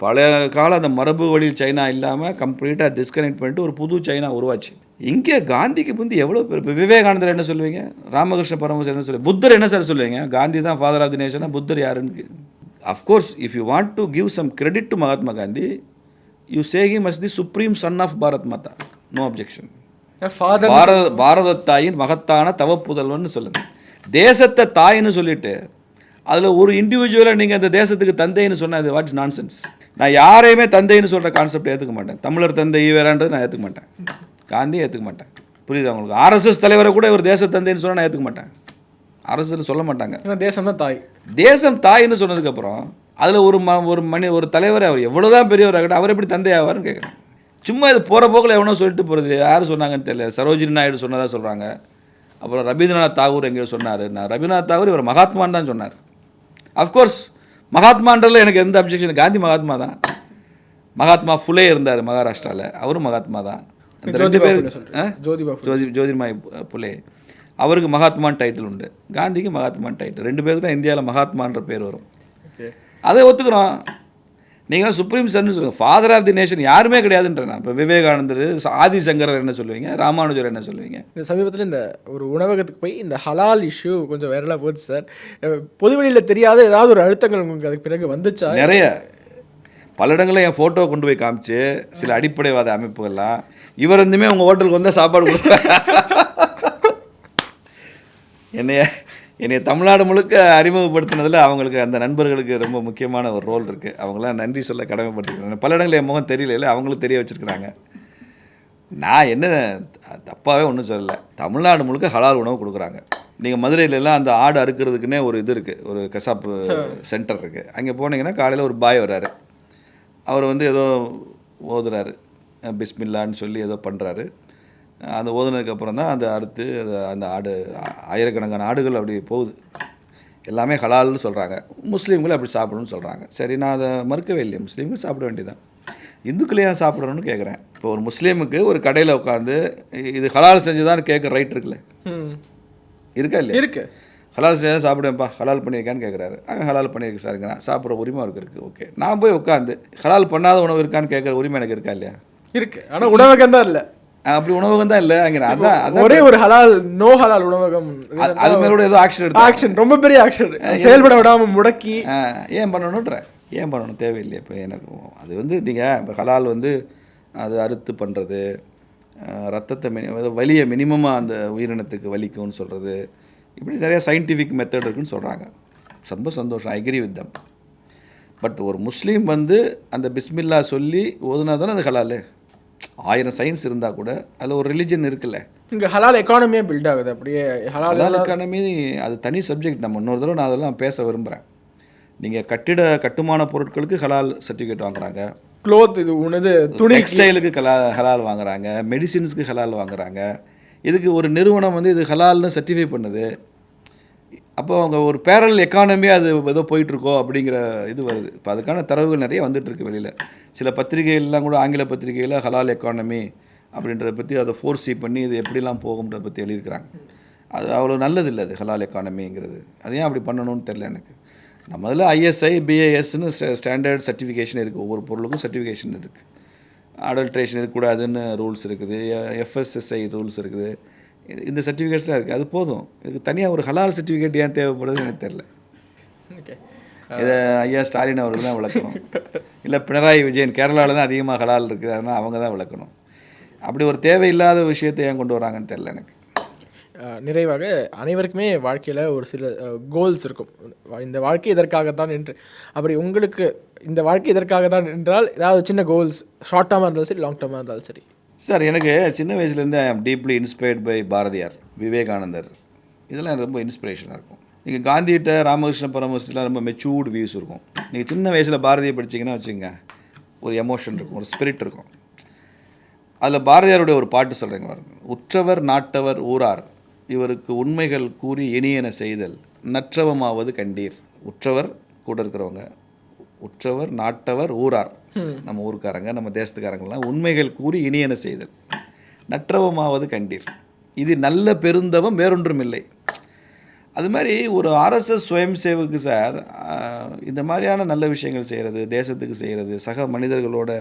பழைய காலம் அந்த மரபு வழியில் சைனா இல்லாமல் கம்ப்ளீட்டாக டிஸ்கனெக்ட் பண்ணிட்டு ஒரு புது சைனா உருவாச்சு. இங்கே காந்திக்கு வந்து எவ்வளோ பேர். இப்போ விவேகானந்தர் என்ன சொல்லுவீங்க? ராமகிருஷ்ண பரமஹம்சர் என்ன சொல்லுவீங்க? புத்தர் என்ன சார் சொல்லுவீங்க? காந்தி தான் ஃபாதர் ஆஃப் தி நேஷனா? புத்தர் யாருன்னு? Of course if you want to give some credit to Mahatma Gandhi, you say him as the supreme son of Bharat Mata. No objection. பாரத தாயின் மகத்தான தவப்புதல்வன்னு சொல்லுங்க. தேசத்தை தாயின்னு சொல்லிட்டு அதில் ஒரு இண்டிவிஜுவலாக நீங்கள் அந்த தேசத்துக்கு தந்தைன்னு சொன்னால் அது வாட்ஸ் நான்சென்ஸ். நான் யாரையுமே தந்தைன்னு சொல்கிற கான்செப்ட் ஏற்றுக்க மாட்டேன். தமிழர் தந்தை ஈவேரான்றது நான் ஏற்றுக்க மாட்டேன். காந்தி ஏற்றுக்க மாட்டேன். புரியுதா உங்களுக்கு? ஆர்எஸ்எஸ் தலைவரை கூட ஒரு தேச தந்தைன்னு சொன்னால் நான் ஏற்றுக்க மாட்டேன். அரசியல் சொல்ல மாட்டாங்க. தேசம் தான் தாய். தேசம் தாயின்னு சொன்னதுக்கப்புறம் அதில் ஒரு தலைவர் அவர் எவ்வளோதான் பெரியவர் ஆகட்டும், அவர் எப்படி தந்தை ஆவார்னு கேட்குறேன். சும்மா இது போகிற போக்கில் எவனோ சொல்லிட்டு போகிறது. யார் சொன்னாங்கன்னு தெரியல. சரோஜினி நாயுடு சொன்னதாக சொல்கிறாங்க. அப்புறம் ரவீந்திரநாத் தாகூர் எங்கேயோ சொன்னார். நான் ரவீந்திரநாத் தாகூர் இவர் மகாத்மான்னு தான் சொன்னார். அஃப்கோர்ஸ் மகாத்மான்றதில் எனக்கு எந்த அப்ஜெக்ஷன். காந்தி மகாத்மா தான். மகாத்மா ஃபுலே இருந்தார் மகாராஷ்டிராவில், அவரும் மகாத்மா தான். அந்த ரெண்டு பேர் ஜோதிர்பாய் புலே, அவருக்கு மகாத்மான் டைட்டில் உண்டு, காந்திக்கு மகாத்மான் டைட்டில். ரெண்டு பேருக்கு தான் இந்தியாவில் மகாத்மான்ற பேர் வரும். அதை ஒத்துக்கிறோம். நீங்கள் சுப்ரீம் சன்னு சொல்லுங்கள். ஃபாதர் ஆஃப் தி நேஷன் யாருமே கிடையாதுன்றேன். இப்போ விவேகானந்தர், ஆதிசங்கரர் என்ன சொல்லுவீங்க? ராமானுஜர் என்ன சொல்லுவீங்க? இந்த சமீபத்தில் இந்த ஒரு உணவகத்துக்கு போய் இந்த ஹலால் இஷ்யூ கொஞ்சம் வைரலாக போச்சு சார். பொதுவெளியில் தெரியாத ஏதாவது ஒரு அழுத்தங்கள் உங்களுக்கு அதுக்கு பிறகு வந்துச்சா? நிறைய பல இடங்களில் என் ஃபோட்டோ கொண்டு போய் காமிச்சு சில அடிப்படைவாத அமைப்புகள்லாம் இவர் இருந்துமே உங்கள் ஹோட்டலுக்கு வந்தால் சாப்பாடு கொடுப்பேன். என்னைய தமிழ்நாடு முழுக்க அறிமுகப்படுத்தினதில் அவங்களுக்கு, அந்த நண்பர்களுக்கு ரொம்ப முக்கியமான ஒரு ரோல் இருக்குது. அவங்களாம் நன்றி சொல்ல கடமைப்பட்டிருக்கிறாங்க. பல இடங்களில் என் முகம் தெரியல, அவங்களும் தெரிய வச்சுருக்கிறாங்க. நான் என்ன தப்பாகவே ஒன்றும் சொல்லலை. தமிழ்நாடு முழுக்க ஹலால் உணவு கொடுக்குறாங்க. நீங்கள் மதுரையிலலாம் அந்த ஆடு அறுக்கிறதுக்குன்னே ஒரு இது இருக்குது, ஒரு கசாப்பு சென்டர் இருக்குது. அங்கே போனீங்கன்னா காலையில் ஒரு பாய் வர்றாரு. அவர் வந்து ஏதோ ஓதுறாரு, பிஸ்மில்லான்னு சொல்லி ஏதோ பண்ணுறாரு. அந்த ஓதுனதுக்கப்புறம் தான் அந்த அறுத்து அந்த ஆடு, ஆயிரக்கணக்கான ஆடுகள் அப்படி போகுது. எல்லாமே ஹலால்னு சொல்கிறாங்க. முஸ்லீம்கள் அப்படி சாப்பிடணும்னு சொல்கிறாங்க. சரி, நான் அதை மறுக்கவே இல்லையே. முஸ்லீம்கள் சாப்பிட வேண்டியதான். இந்துக்களே ஏன் சாப்பிடணும்னு கேட்குறேன். இப்போ ஒரு முஸ்லீமுக்கு ஒரு கடையில் உட்காந்து இது ஹலால் செஞ்சு தான் கேட்குற ரைட் இருக்குல்ல? இருக்கா இல்லையா? இருக்குது. ஹலால் செஞ்சு தான் சாப்பிடுவேன்ப்பா, ஹலால் பண்ணியிருக்கான்னு கேட்குறாரு. அவன் ஹலால் பண்ணியிருக்கு சாருங்கிறான். சாப்பிட்ற உரிமை அவருக்கு இருக்குது. ஓகே, நான் போய் உட்காந்து ஹலால் பண்ணாத உணவு இருக்கான்னு கேட்குற உரிமை எனக்கு இருக்கா இல்லையா? இருக்குது. ஆனால் உணவகம் தான் இல்லை. அப்படி உணவகம் தான் இல்லை அங்கே. அதான் ஒரே ஒரு ஹலால், நோ ஹலால் உணவகம். அது மேலோட ஏதோ ஆக்ஷன், ரொம்ப பெரிய ஆக்ஷன் செயல்பட விடாமல் முடக்கி ஏன் பண்ணணுன்ற, ஏன் பண்ணணும்? தேவையில்லை. இப்போ எனக்கு அது வந்து நீங்கள் இப்போ ஹலால் வந்து அது அறுத்து பண்ணுறது, ரத்தத்தை வலியை மினிமமாக அந்த உயிரினத்துக்கு வலிக்கும்னு சொல்கிறது, இப்படி நிறைய சயின்டிஃபிக் மெத்தட் இருக்குன்னு சொல்கிறாங்க. ரொம்ப சந்தோஷம், I agree with them. But ஒரு முஸ்லீம் வந்து அந்த பிஸ்மில்லா சொல்லி ஓதுனா தானே அது ஹலால். 1000 சயின்ஸ் இருந்தால் கூட அதில் ஒரு ரிலிஜன் இருக்குல்ல. இங்கே ஹலால் எக்கானமியே பில்ட் ஆகுது. அப்படியே ஹலால் எக்கானமி அது தனி சப்ஜெக்ட். நம்ம இன்னொரு தடவை நான் அதெல்லாம் பேச விரும்புகிறேன். நீங்கள் கட்டுமான பொருட்களுக்கு ஹலால் சர்டிஃபிகேட் வாங்குறாங்க, க்ளோத் இது உனது துணி டெக்ஸ்டைலுக்கு ஹலால் வாங்குறாங்க, மெடிசின்ஸுக்கு ஹலால் வாங்குறாங்க. இதுக்கு ஒரு நிறுவனம் வந்து இது ஹலால்னு சர்டிஃபை பண்ணுது. அப்போ அவங்க ஒரு பேரல் எக்கானமியாக அது ஏதோ போயிட்டுருக்கோ அப்படிங்கிற இது வருது. இப்போ அதுக்கான தரவுகள் நிறைய வந்துட்டுருக்கு வெளியில். சில பத்திரிகைகள்லாம் கூட ஆங்கில பத்திரிகையில் ஹலால் எக்கானமி அப்படின்றத பற்றி அதை ஃபோர்ஸி பண்ணி இது எப்படிலாம் போகும்ன்றத பற்றி எழுதியிருக்கிறாங்க. அது அவ்வளோ நல்லது இல்லை அது ஹலால் எக்கானமிங்கிறது. அது ஏன் அப்படி பண்ணணும்னு தெரில எனக்கு. நம்ம அதில் ISI BISன்னு ஸ்டாண்டர்ட் சர்டிஃபிகேஷன் இருக்குது. ஒவ்வொரு பொருளுக்கும் சர்டிஃபிகேஷன் இருக்குது. அடல்ட்ரேஷன் இருக்கக்கூடாதுன்னு ரூல்ஸ் இருக்குது, FSSI ரூல்ஸ் இருக்குது. இந்த சர்டிஃபிகேட்ஸ்லாம் இருக்குது. அது போதும். இதுக்கு தனியாக ஒரு ஹலால் சர்டிஃபிகேட் ஏன் தேவைப்படுதுன்னு எனக்கு தெரில. ஓகே, இதை ஐயா ஸ்டாலின் அவர்கள் தான் விளக்கணும். இல்லை பினராயி விஜயன், கேரளாவில் தான் அதிகமாக ஹலால் இருக்குது, அதனால் அவங்க தான் விளக்கணும். அப்படி ஒரு தேவையில்லாத விஷயத்தை ஏன் கொண்டு வராங்கன்னு தெரில எனக்கு. நிறைவாக அனைவருக்குமே வாழ்க்கையில் ஒரு சில கோல்ஸ் இருக்கும். இந்த வாழ்க்கை இதற்காகத்தான் என்று. அப்படி உங்களுக்கு இந்த வாழ்க்கை இதற்காக தான் என்றால் ஏதாவது சின்ன கோல்ஸ், ஷார்ட் டேர்மாக இருந்தாலும் சரி, லாங் டேர்மாக இருந்தாலும் சரி? சார், எனக்கு சின்ன வயசுலேருந்து ஐ ஆம் டீப்லி இன்ஸ்பயர்ட் பை பாரதியார், விவேகானந்தர். இதெல்லாம் ரொம்ப இன்ஸ்பிரேஷனாக இருக்கும். நீங்கள் காந்திகிட்ட, ராமகிருஷ்ண பரமஹம்சர்லாம் ரொம்ப மெச்சூர்டு வியூஸ் இருக்கும். நீங்கள் சின்ன வயசில் பாரதியை படிச்சிங்கன்னா வச்சுங்க, ஒரு எமோஷன் இருக்கும், ஒரு ஸ்பிரிட் இருக்கும். அதில் பாரதியாருடைய ஒரு பாட்டு சொல்கிறேங்க பாருங்க. உற்றவர் நாட்டவர் ஊரார் இவருக்கு உண்மைகள் கூறி இனியன செய்தல் நற்றவமாவது கண்டீர். உற்றவர் கூட இருக்கிறவங்க, உற்றவர் நாட்டவர் ஊரார், நம்ம ஊருக்காரங்க, நம்ம தேசத்துக்காரங்களாம் உண்மைகள் கூறி இனியன செய்தல் நற்றவமாவது கண்டீர். இது நல்ல பெருந்தவம் வேறொன்றும் இல்லை. அது மாதிரி ஒரு RSS சுயம் சேவுக்கு சார், இந்த மாதிரியான நல்ல விஷயங்கள் செய்கிறது, தேசத்துக்கு செய்கிறது, சக மனிதர்களோட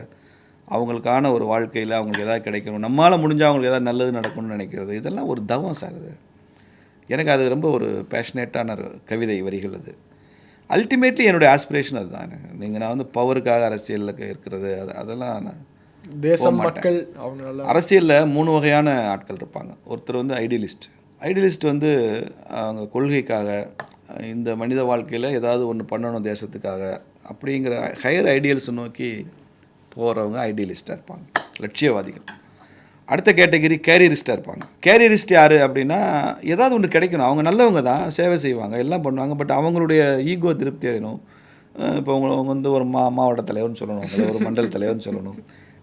அவங்களுக்கான ஒரு வாழ்க்கையில் அவங்களுக்கு எதாவது கிடைக்கணும், நம்மளால் முடிஞ்சால் அவங்களுக்கு எதாவது நல்லது நடக்கணும்னு நினைக்கிறது, இதெல்லாம் ஒரு தவம் சார். அது எனக்கு அது ரொம்ப ஒரு பேஷனேட்டான கவிதை வரிகள். அது அல்டிமேட்லி என்னுடைய ஆஸ்பிரேஷன் அதுதான். நான் வந்து பவருக்காக அரசியலில் இருக்கிறது அதெல்லாம் தேசம் மக்கள் அவங்க அரசியலில் 3 வகையான ஆட்கள் இருப்பாங்க. ஒருத்தர் வந்து ஐடியலிஸ்ட் வந்து அவங்க கொள்கைக்காக, இந்த மனித வாழ்க்கையில் ஏதாவது ஒன்று பண்ணணும் தேசத்துக்காக அப்படிங்கிற ஹையர் ஐடியல்ஸை நோக்கி போகிறவங்க ஐடியலிஸ்ட்டாக இருப்பாங்க, லட்சியவாதிகள். அடுத்த கேட்டகரி கேரியரிஸ்ட்டாக இருப்பாங்க. கேரியரிஸ்ட் யார் அப்படின்னா, ஏதாவது ஒன்று கிடைக்கணும், அவங்க நல்லவங்க தான், சேவை செய்வாங்க, எல்லாம் பண்ணுவாங்க, பட் அவங்களுடைய ஈகோ திருப்தி அடையணும். இப்போ அவங்க வந்து ஒரு மாவட்ட தலைவர்னு சொல்லணும், ஒரு மண்டல தலைவர்னு சொல்லணும்,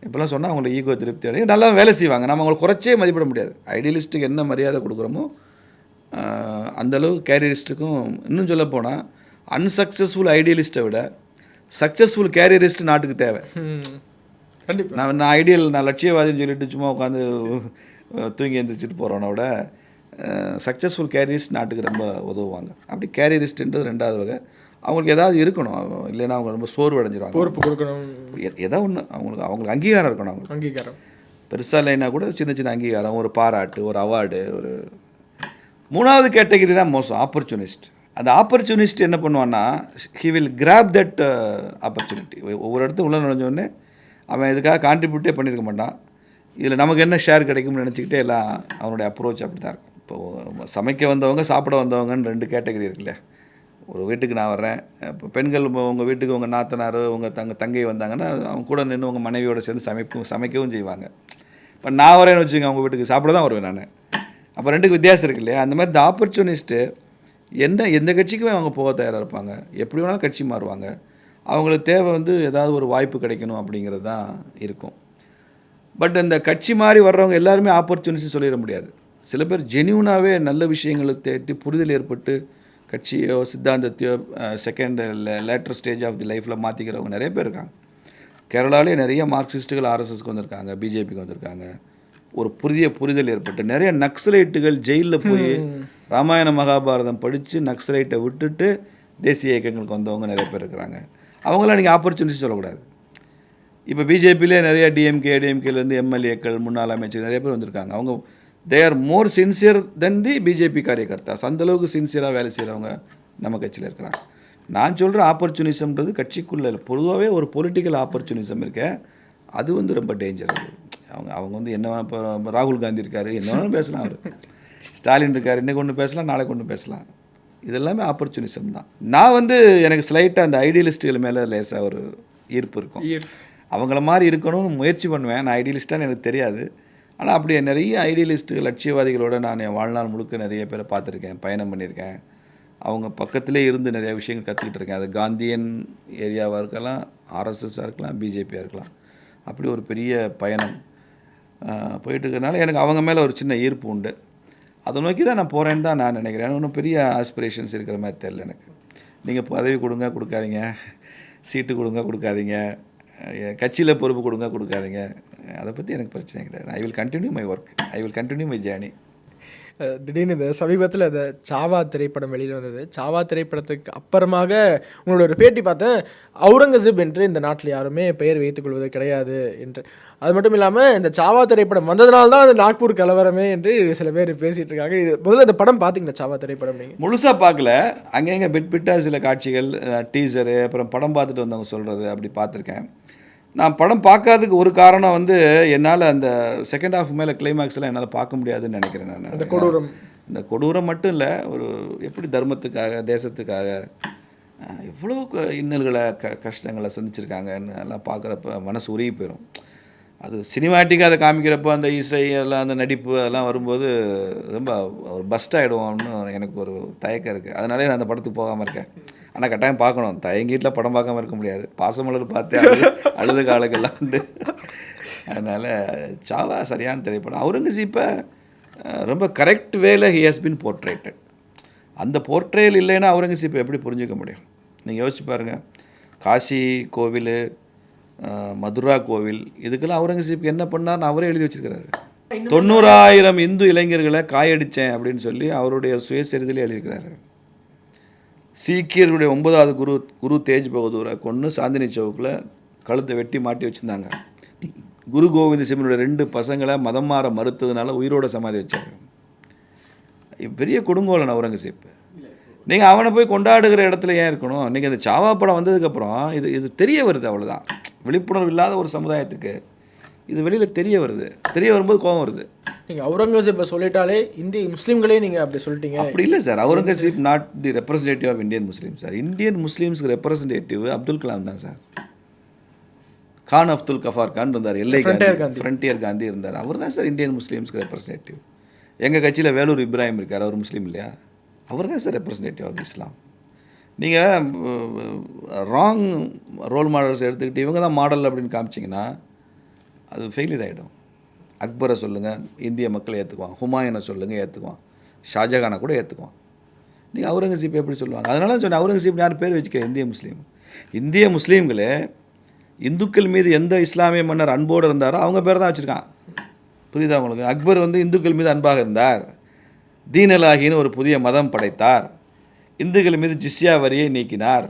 இப்போலாம் சொன்னால் அவங்களோட ஈகோ திருப்தி அடையும், நல்லா வேலை செய்வாங்க. நம்ம அவங்களை குறைச்சே மதிப்பிட முடியாது. ஐடியலிஸ்ட்டுக்கு என்ன மரியாதை கொடுக்குறோமோ அந்தளவு கேரியரிஸ்ட்டுக்கும். இன்னும் சொல்ல போனால் அன்சக்ஸஸ்ஃபுல் ஐடியலிஸ்ட்டை விட சக்ஸஸ்ஃபுல் கேரியரிஸ்ட் நாட்டுக்கு தேவை. கண்டிப்பாக. நான் லட்சியவாதின்னு சொல்லிட்டு சும்மா உட்காந்து தூங்கி எழுந்திரிச்சிட்டு போகிறவனை விட சக்ஸஸ்ஃபுல் கேரியரிஸ்ட் நாட்டுக்கு ரொம்ப உதவுவாங்க. அப்படி கேரியரிஸ்ட்ன்றது 2வது வகை. அவங்களுக்கு ஏதாவது இருக்கணும், இல்லைன்னா அவங்க ரொம்ப சோர்வு அடைஞ்சிருவாங்க. பொறுப்பு கொடுக்கணும், ஏதாவது ஒன்று அவங்களுக்கு அங்கீகாரம் இருக்கணும். அவங்களுக்கு அங்கீகாரம் பெருசாக இல்லைன்னா கூட சின்ன அங்கீகாரம், ஒரு பாராட்டு, ஒரு அவார்டு. ஒரு 3வது கேட்டகரி தான் மோசம், ஆப்பர்ச்சுனிஸ்ட். அந்த ஆப்பர்ச்சுனிஸ்ட் என்ன பண்ணுவான்னா, he will graph that opportunity. ஒவ்வொரு இடத்துக்கும் உள்ள நுழைஞ்சோடனே அவன் இதுக்காக கான்ட்ரிபியூட்டே பண்ணியிருக்க மாட்டான். இதில் நமக்கு என்ன ஷேர் கிடைக்கும்னு நினச்சிக்கிட்டே எல்லாம் அவனுடைய அப்ரோச் அப்படி தான் இருக்கும். இப்போது சமைக்க வந்தவங்க, சாப்பிட வந்தவங்கன்னு 2 கேட்டகரி இருக்கு இல்லையா. ஒரு வீட்டுக்கு நான் வர்றேன், இப்போ பெண்கள் உங்கள் வீட்டுக்கு உங்கள் நாத்தனார், உங்கள் தங்கை வந்தாங்கன்னா அவங்க கூட நின்று உங்கள் மனைவியோடு சேர்ந்து சமைக்கவும் செய்வாங்க. இப்போ நான் வரேன்னு வச்சுங்க, அவங்க வீட்டுக்கு சாப்பிட தான் வருவேன் நான். அப்போ 2க்கு வித்தியாசம் இருக்கு இல்லையா. அந்த மாதிரி இந்த ஆப்பர்ச்சுனிஸ்ட்டு எந்த கட்சிக்குமே அவங்க போக தயாராக இருப்பாங்க, எப்படி வேணாலும் கட்சி மாறுவாங்க. அவங்களுக்கு தேவை வந்து ஏதாவது ஒரு வாய்ப்பு கிடைக்கணும் அப்படிங்கிறது தான் இருக்கும். பட் இந்த கட்சி மாதிரி வர்றவங்க எல்லாருமே ஆப்பர்ச்சுனிட்டி சொல்லிட முடியாது. சில பேர் ஜென்யூனாகவே நல்ல விஷயங்களுக்கு தேடி புரிதல் ஏற்பட்டு கட்சியோ சித்தாந்தத்தையோ second later stage of the லைஃப்பில் மாற்றிக்கிறவங்க நிறைய பேர் இருக்காங்க. கேரளாவிலே நிறைய மார்க்சிஸ்ட்டுகள் RSSக்கு வந்திருக்காங்க, பிஜேபிக்கு வந்திருக்காங்க. ஒரு புரிதல் ஏற்பட்டு நிறைய நக்சலைட்டுகள் ஜெயிலில் போய் ராமாயண மகாபாரதம் படித்து நக்சலைட்டை விட்டுட்டு தேசிய இயக்கங்களுக்கு வந்தவங்க நிறைய பேர் இருக்கிறாங்க. அவங்களாம் நீங்கள் ஆப்பர்ச்சுனிட்டி சொல்லக்கூடாது. இப்போ பிஜேபியிலே நிறைய டிஎம்கே ADMKலேருந்து எம்எல்ஏக்கள், முன்னாள் அமைச்சர் நிறைய பேர் வந்திருக்காங்க. அவங்க they are more sincere then the BJP காரியகர்த்தாஸ். அந்தளவுக்கு சின்சியராக வேலை செய்கிறவங்க நம்ம கட்சியில் இருக்கிறாங்க. நான் சொல்கிற ஆப்பர்ச்சுனிசம்ன்றது கட்சிக்குள்ளே பொதுவாகவே ஒரு பொலிட்டிக்கல் ஆப்பர்ச்சுனிசம் இருக்க, அது வந்து ரொம்ப டேஞ்சர். அவங்க வந்து என்ன, இப்போ ராகுல் காந்தி இருக்கார், என்ன வேணாலும் பேசலாம். அவர் ஸ்டாலின் இருக்கார், இன்னைக்கு ஒன்று பேசலாம், நாளைக்கு ஒன்று பேசலாம். இதெல்லாமே ஆப்பர்ச்சுனிசம் தான். நான் வந்து எனக்கு ஸ்லைட்டாக அந்த ஐடியலிஸ்ட்டுகள் மேலே லேசாக ஒரு ஈர்ப்பு இருக்கும். அவங்கள மாதிரி இருக்கணும்னு முயற்சி பண்ணுவேன். நான் ஐடியலிஸ்ட்டான்னு எனக்கு தெரியாது. ஆனால் அப்படியே நிறைய ஐடியலிஸ்ட்டு லட்சியவாதிகளோடு நான் என் வாழ்நாள் முழுக்க நிறைய பேரை பார்த்துருக்கேன், பயணம் பண்ணியிருக்கேன். அவங்க பக்கத்திலே இருந்து நிறைய விஷயங்கள் கற்றுக்கிட்டு இருக்கேன். அது காந்தியன் ஏரியாவாக இருக்கலாம், ஆர்எஸ்எஸ்ஸாக இருக்கலாம், பிஜேபியாக இருக்கலாம். அப்படி ஒரு பெரிய பயணம் போயிட்டு இருக்கிறதுனால எனக்கு அவங்க மேலே ஒரு சின்ன ஈர்ப்பு உண்டு. அதை நோக்கி தான் நான் போகிறேன்னு தான் நான் நினைக்கிறேன். எனக்கு ஒன்றும் பெரிய ஆஸ்பிரேஷன்ஸ் இருக்கிற மாதிரி தெரியல எனக்கு. நீங்கள் பதவி கொடுங்க கொடுக்காதீங்க, சீட்டு கொடுங்க கொடுக்காதீங்க, கட்சியில் பொறுப்பு கொடுங்க கொடுக்காதீங்க, அதை பற்றி எனக்கு பிரச்சனை கிடையாது. I will continue my work, I will continue my journey. திடீர்னு இந்த சமீபத்தில் இந்த சாவா திரைப்படம் வெளியில் வந்தது. சாவா திரைப்படத்துக்கு அப்புறமாக உங்களோட ஒரு பேட்டி பார்த்தேன், அவுரங்கசீப் என்று இந்த நாட்டில் யாருமே பெயர் வைத்துக் கொள்வது கிடையாது என்று. அது மட்டும் இல்லாமல் இந்த சாவா திரைப்படம் வந்ததுனால தான் அந்த நாக்பூர் கலவரமே என்று சில பேர் பேசிகிட்டு இருக்காங்க. இது முதல்ல இந்த படம் பார்த்தீங்களா, சாவா திரைப்படம்? நீங்கள் முழுசாக பார்க்கல, அங்கங்கே பிட்டாக சில காட்சிகள், டீசரு, அப்புறம் படம் பார்த்துட்டு வந்தவங்க சொல்கிறது அப்படி பார்த்துருக்கேன். நான் படம் பார்க்காததுக்கு ஒரு காரணம் வந்து என்னால் அந்த செகண்ட் ஹாஃப் மேலே கிளைமேக்ஸ்லாம் என்னால் பார்க்க முடியாதுன்னு நினைக்கிறேன். நான் இந்த கொடூரம் மட்டும் இல்லை, ஒரு எப்படி தர்மத்துக்காக தேசத்துக்காக எவ்வளோ இன்னல்களை கஷ்டங்களை சந்திச்சிருக்காங்கன்னு எல்லாம் பார்க்குறப்ப மனசு உருகி போயிடும். அது சினிமாட்டிக்காக அதை காமிக்கிறப்போ அந்த இசை எல்லாம் அந்த நடிப்பு அதெல்லாம் வரும்போது ரொம்ப ஒரு பஸ்ட் ஆகிடுவோம்னு எனக்கு ஒரு தயக்கம் இருக்குது. அதனாலே நான் அந்த படத்துக்கு போகாமல் இருக்கேன். ஆனால் கட்டாயம் பார்க்கணும், தயங்கிட்டில் படம் பார்க்காம இருக்க முடியாது. பாசமலர் பார்த்து அழுது காலங்கள்லாம் உண்டு. அதனால் சாவா சரியான திரைப்படம். அவுரங்கசீப்பை ரொம்ப கரெக்ட் வேல ஹி ஹஸ் பின் போர்ட்ரேட்டட். அந்த போர்ட்ரேல் இல்லைன்னா அவுரங்கசீப்பை எப்படி புரிஞ்சிக்க முடியும்? நீங்கள் யோசிச்சு பாருங்கள், காசி கோவில், மதுரா கோவில், இதுக்கெல்லாம் அவுரங்கசீப் என்ன பண்ணார்னு அவரே எழுதி வச்சிருக்கிறாரு. 90,000 இந்து இளைஞர்களை காயடித்தேன் அப்படின்னு சொல்லி அவருடைய சுயசரிதிலே எழுதியிருக்கிறாரு. சீக்கியர்களுடைய 9வது குரு தேஜ் பகதூரை கொன்று சாந்தினி சவுக்கில் கழுத்தை வெட்டி மாட்டி வச்சுருந்தாங்க. குரு கோவிந்த் சிங்கினுடைய 2 பசங்களை மதம் மாற மறுத்ததுனால உயிரோட சமாதி வச்சாங்க. பெரிய கொடுங்கோலன் அவுரங்கசீப். நீங்கள் அவனை போய் கொண்டாடுகிற இடத்துல ஏன் இருக்கணும்? நீங்கள் இந்த சாவா படம் வந்ததுக்கப்புறம் இது தெரிய வருது, அவ்வளோதான். விழிப்புணர்வு இல்லாத ஒரு சமுதாயத்துக்கு இது வெளியில் தெரிய வருது. தெரிய வரும்போது கோபம் வருது. நீங்கள் அவுரங்கசீப்பை சொல்லிட்டாலே இந்திய முஸ்லீம்களே நீங்கள் அப்படி சொல்லிட்டீங்க. அப்படி இல்லை sir, Aurangzeb not the representative of Indian Muslim sir. Indian முஸ்லீம்ஸ்க்கு ரெப்ரஸன்டேட்டிவ் அப்துல் கலாம் தான் சார். கான் அப்துல் கஃபார் கான் இருந்தார், எல்லை ஃப்ரண்டியர் காந்தி இருந்தார். அவர் தான் சார் இந்தியன் முஸ்லீம்ஸ்க்கு ரெப்ரஸன்டேட்டிவ். எங்கள் கட்சியில் வேலூர் இப்ராஹிம் இருக்கார், அவர் முஸ்லீம் இல்லையா? அவர் தான் சார் ரெப்ரஸன்டேட்டிவ் ஆஃப் இஸ்லாம். நீங்கள் ராங் ரோல் மாடல்ஸ் எடுத்துக்கிட்டு இவங்க தான் மாடல் அப்படின்னு காமிச்சிங்கன்னா அது ஃபெயிலியர் ஆகிடும். அக்பரை சொல்லுங்கள், இந்திய மக்கள் ஏற்றுக்குவான். ஹுமாயூனை சொல்லுங்கள், ஏற்றுக்குவான். ஷாஜகானை கூட ஏற்றுக்குவான். நீங்கள் அவுரங்கசீப் எப்படி சொல்லுவாங்க? அதனால தான் சொன்னேன், அவுரங்கசீப் யார் பேர் வச்சுக்க? இந்திய முஸ்லீம்களே இந்துக்கள் மீது எந்த இஸ்லாமிய மன்னர் அன்போடு இருந்தாரோ அவங்க பேர் தான் வச்சுருக்கான். புரியுதா உங்களுக்கு? அக்பர் வந்து இந்துக்கள் மீது அன்பாக இருந்தார், தீனலாகின்னு ஒரு புதிய மதம் படைத்தார், இந்துக்கள் மீது ஜிஸ்யா வரியை நீக்கினார்,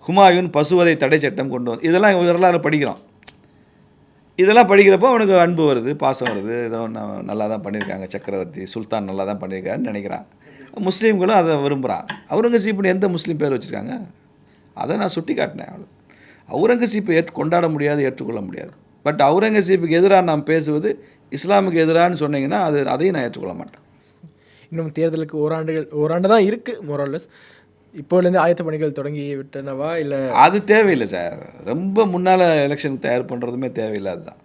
ஹுமாயூன் பசுவதை தடை சட்டம் கொண்டு வந்து, இதெல்லாம் வரலாறு படிக்கிறோம். இதெல்லாம் படிக்கிறப்போ அவனுக்கு அன்பு வருது, பாசம் வருது. ஏதோ நல்லா தான் பண்ணியிருக்காங்க, சக்கரவர்த்தி சுல்தான் நல்லா தான் பண்ணியிருக்காருன்னு நினைக்கிறான். முஸ்லீம்களும் அதை விரும்புகிறான். அவுரங்கசீப்னு எந்த முஸ்லீம் பேர் வச்சுருக்காங்க? அதை நான் சுட்டி காட்டினேன். அவ்வளோ அவுரங்கசீப்பை கொண்டாட முடியாது, ஏற்றுக்கொள்ள முடியாது. பட் அவுரங்கசீப்புக்கு எதிராக நாம் பேசுவது இஸ்லாமுக்கு எதிரான்னு சொன்னீங்கன்னா அதையும் நான் ஏற்றுக்கொள்ள மாட்டேன். இன்னும் தேர்தலுக்கு ஓராண்டு தான் இருக்குது மோரல்லஸ். இப்போலேருந்து ஆயத்த பணிகள் தொடங்கி விட்டனவா இல்லை? அது தேவையில்லை சார். ரொம்ப முன்னால் எலெக்ஷனுக்கு தயார் பண்ணுறதுமே தேவையில்லாது தான்.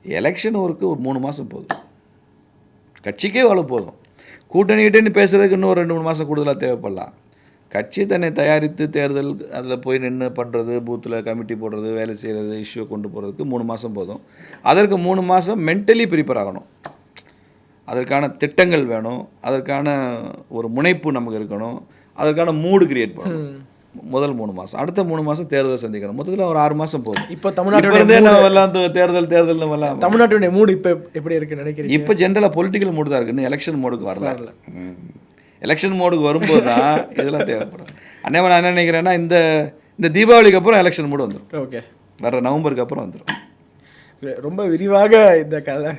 எலெக்ஷன் ஒருக்கு ஒரு 3 மாதம் போதும், கட்சிக்கே அவ்வளோ போதும். கூட்டணிக்கிட்டேன்னு பேசுகிறதுக்கு இன்னும் 2-3 மாதம் கூடுதலாக தேவைப்படலாம். கட்சி தன்னை தயாரித்து தேர்தல் அதில் போய் நின்று பண்ணுறது, பூத்தில் கமிட்டி போடுறது, வேலை செய்கிறது, இஷ்யூ கொண்டு போகிறதுக்கு 3 மாதம் போதும். அதற்கு 3 மாதம் மென்டலி ப்ரிப்பேர் ஆகணும். அதற்கான திட்டங்கள் வேணும், அதற்கான ஒரு முனைப்பு நமக்கு இருக்கணும், அதற்கான மூடு கிரியேட் பண்ணணும். முதல் 3 மாதம், அடுத்த 3 மாதம் தேர்தலை சந்திக்கணும். மொத்தத்தில் ஒரு 6 மாதம் போதும். இப்போ தமிழ்நாட்டிலே தேர்தல் வரலாம். தமிழ்நாட்டுடைய மூடு இப்போ எப்படி இருக்குன்னு நினைக்கிறீங்க? இப்போ ஜென்ரலாக பொலிட்டிக்கல் மூடு தான் இருக்குன்னு, எலெக்ஷன் மோடுக்கு வரல. எலெக்ஷன் மோடுக்கு வரும்போது தான் இதெல்லாம் தேவைப்படும். அண்ணே நான் என்ன நினைக்கிறேன்னா, இந்த தீபாவளிக்கு அப்புறம் எலெக்ஷன் மூடு வந்துடும். ஓகே, வர நவம்பருக்கு அப்புறம் வந்துடும். ரொம்ப விரிவாக இந்த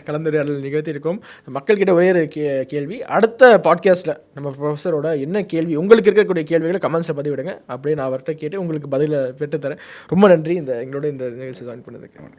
கலந்துரையாடல் நிகழ்த்தியிருக்கோம். மக்கள்கிட்ட ஒரே ஒரு கேள்வி, அடுத்த பாட்காஸ்ட்டில் நம்ம ப்ரொஃபஸரோட என்ன கேள்வி, உங்களுக்கு இருக்கக்கூடிய கேள்விகளை கமெண்ட்ஸில் பதிவிடுங்க. அப்படியே நான் அவர்கிட்ட கேட்டு உங்களுக்கு பதிலை பெற்றுத்தரேன். ரொம்ப நன்றி எங்களோட இந்த நிகழ்ச்சி ஜாயின் பண்ணதுக்கு.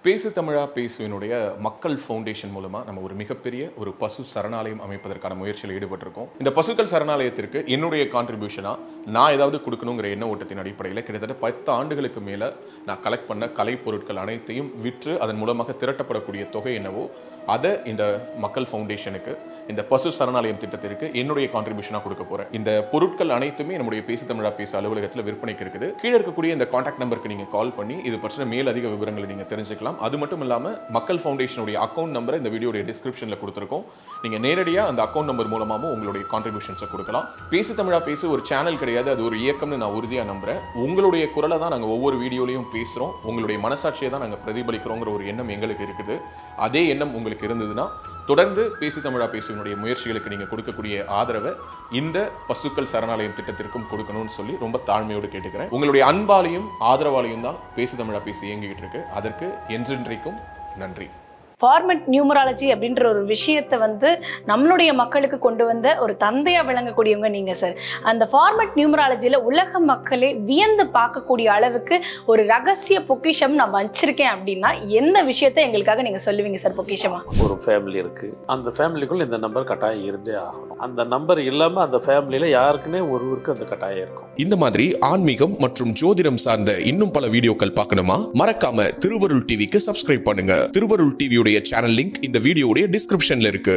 பேசு தமிழா பேசுவினுடைய மக்கள் ஃபவுண்டேஷன் மூலமாக நம்ம ஒரு மிகப்பெரிய ஒரு பசு சரணாலயம் அமைப்பதற்கான முயற்சியில் ஈடுபட்டிருக்கோம். இந்த பசுக்கள் சரணாலயத்திற்கு என்னுடைய கான்ட்ரிபியூஷனாக நான் ஏதாவது கொடுக்கணுங்கிற எண்ண ஓட்டத்தின் அடிப்படையில் கிட்டத்தட்ட 10 ஆண்டுகளுக்கு மேலே நான் கலெக்ட் பண்ண கலை பொருட்கள் அனைத்தையும் விற்று அதன் மூலமாக திரட்டப்படக்கூடிய தொகை என்னவோ அதை இந்த மக்கள் ஃபவுண்டேஷனுக்கு, இந்த பசு சரணாலயம் திட்டத்திற்கு என்னுடைய கான்ட்ரிபியூஷனாக கொடுக்க போகிறேன். இந்த பொருட்கள் அனைத்துமே நம்முடைய பேசு தமிழா பேச அலுவலகத்தில் விற்பனைக்கு இருக்குது. கீழே இருக்கக்கூடிய இந்த கான்டாக்ட் நம்பருக்கு நீங்கள் கால் பண்ணி இது பற்றின மேல் அதிக விவரங்களை நீங்கள் தெரிஞ்சுக்கலாம். அது மட்டும் இல்லாமல் மக்கள் ஃபவுண்டேஷனுடைய அக்கௌண்ட் நம்பரை இந்த வீடியோடைய டிஸ்கிரிப்ஷனில் கொடுத்துருக்கோம். நீங்கள் நேரடியாக அந்த அக்கௌண்ட் நம்பர் மூலமாகவும் உங்களுடைய கான்ட்ரிபியூஷன்ஸை கொடுக்கலாம். பேசு தமிழா பேசு ஒரு சேனல் கிடையாது, அது ஒரு இயக்கம்னு நான் உறுதியாக நம்புகிறேன். உங்களுடைய குரலை தான் நாங்கள் ஒவ்வொரு வீடியோலையும் பேசுகிறோம், உங்களுடைய மனசாட்சியை தான் நாங்கள் பிரதிபலிக்கிறோங்கிற ஒரு எண்ணம் எங்களுக்கு இருக்குது. அதே எண்ணம் உங்களுக்கு இருந்ததுன்னா தொடர்ந்து பேசு தமிழா பேசுவனுடைய முயற்சிகளுக்கு நீங்கள் கொடுக்கக்கூடிய ஆதரவை இந்த பசுக்கள் சரணாலயம் திட்டத்திற்கும் கொடுக்கணும்னு சொல்லி ரொம்ப தாழ்மையோடு கேட்டுக்கிறேன். உங்களுடைய அன்பாலையும் ஆதரவாலையும் தான் பேசு தமிழா பேசி இயங்கிட்டு இருக்கு. அதற்கு என்றென்றைக்கும் நன்றி. ஃபார்மட் நியூமராலஜி அப்படின்ற ஒரு விஷயத்தை நம்மளுடைய மக்களுக்கு கொண்டு வந்த ஒரு தந்தையா விளங்கக்கூடியவங்க நீங்க சார். அந்த ஃபார்மட் நியூமராலஜியில் உலக மக்களே வியந்து பார்க்கக்கூடிய அளவுக்கு ஒரு ரகசிய பொக்கிஷம் நான் வச்சிருக்கேன் அப்படின்னா எந்த விஷயத்தை எங்களுக்காக நீங்க சொல்லுவீங்க சார் பொக்கிஷமா? ஒரு ஃபேமிலி இருக்கு, அந்த ஃபேமிலிக்குள்ள இந்த நம்பர் கட்டாயம் இருந்தே ஆகணும். அந்த நம்பர் இல்லாம அந்த ஃபேமிலியில யாருக்குன்னே ஒருவருக்கு அந்த கட்டாயம் இருக்கும். இந்த மாதிரி ஆன்மீகம் மற்றும் ஜோதிடம் சார்ந்த இன்னும் பல வீடியோக்கள் பார்க்கணுமா? மறக்காம திருவருள் டிவிக்கு சப்ஸ்கிரைப் பண்ணுங்க. திருவருள் டிவியுடைய சேனல் லிங்க் இந்த வீடியோடைய டிஸ்கிரிப்ஷன்ல இருக்கு.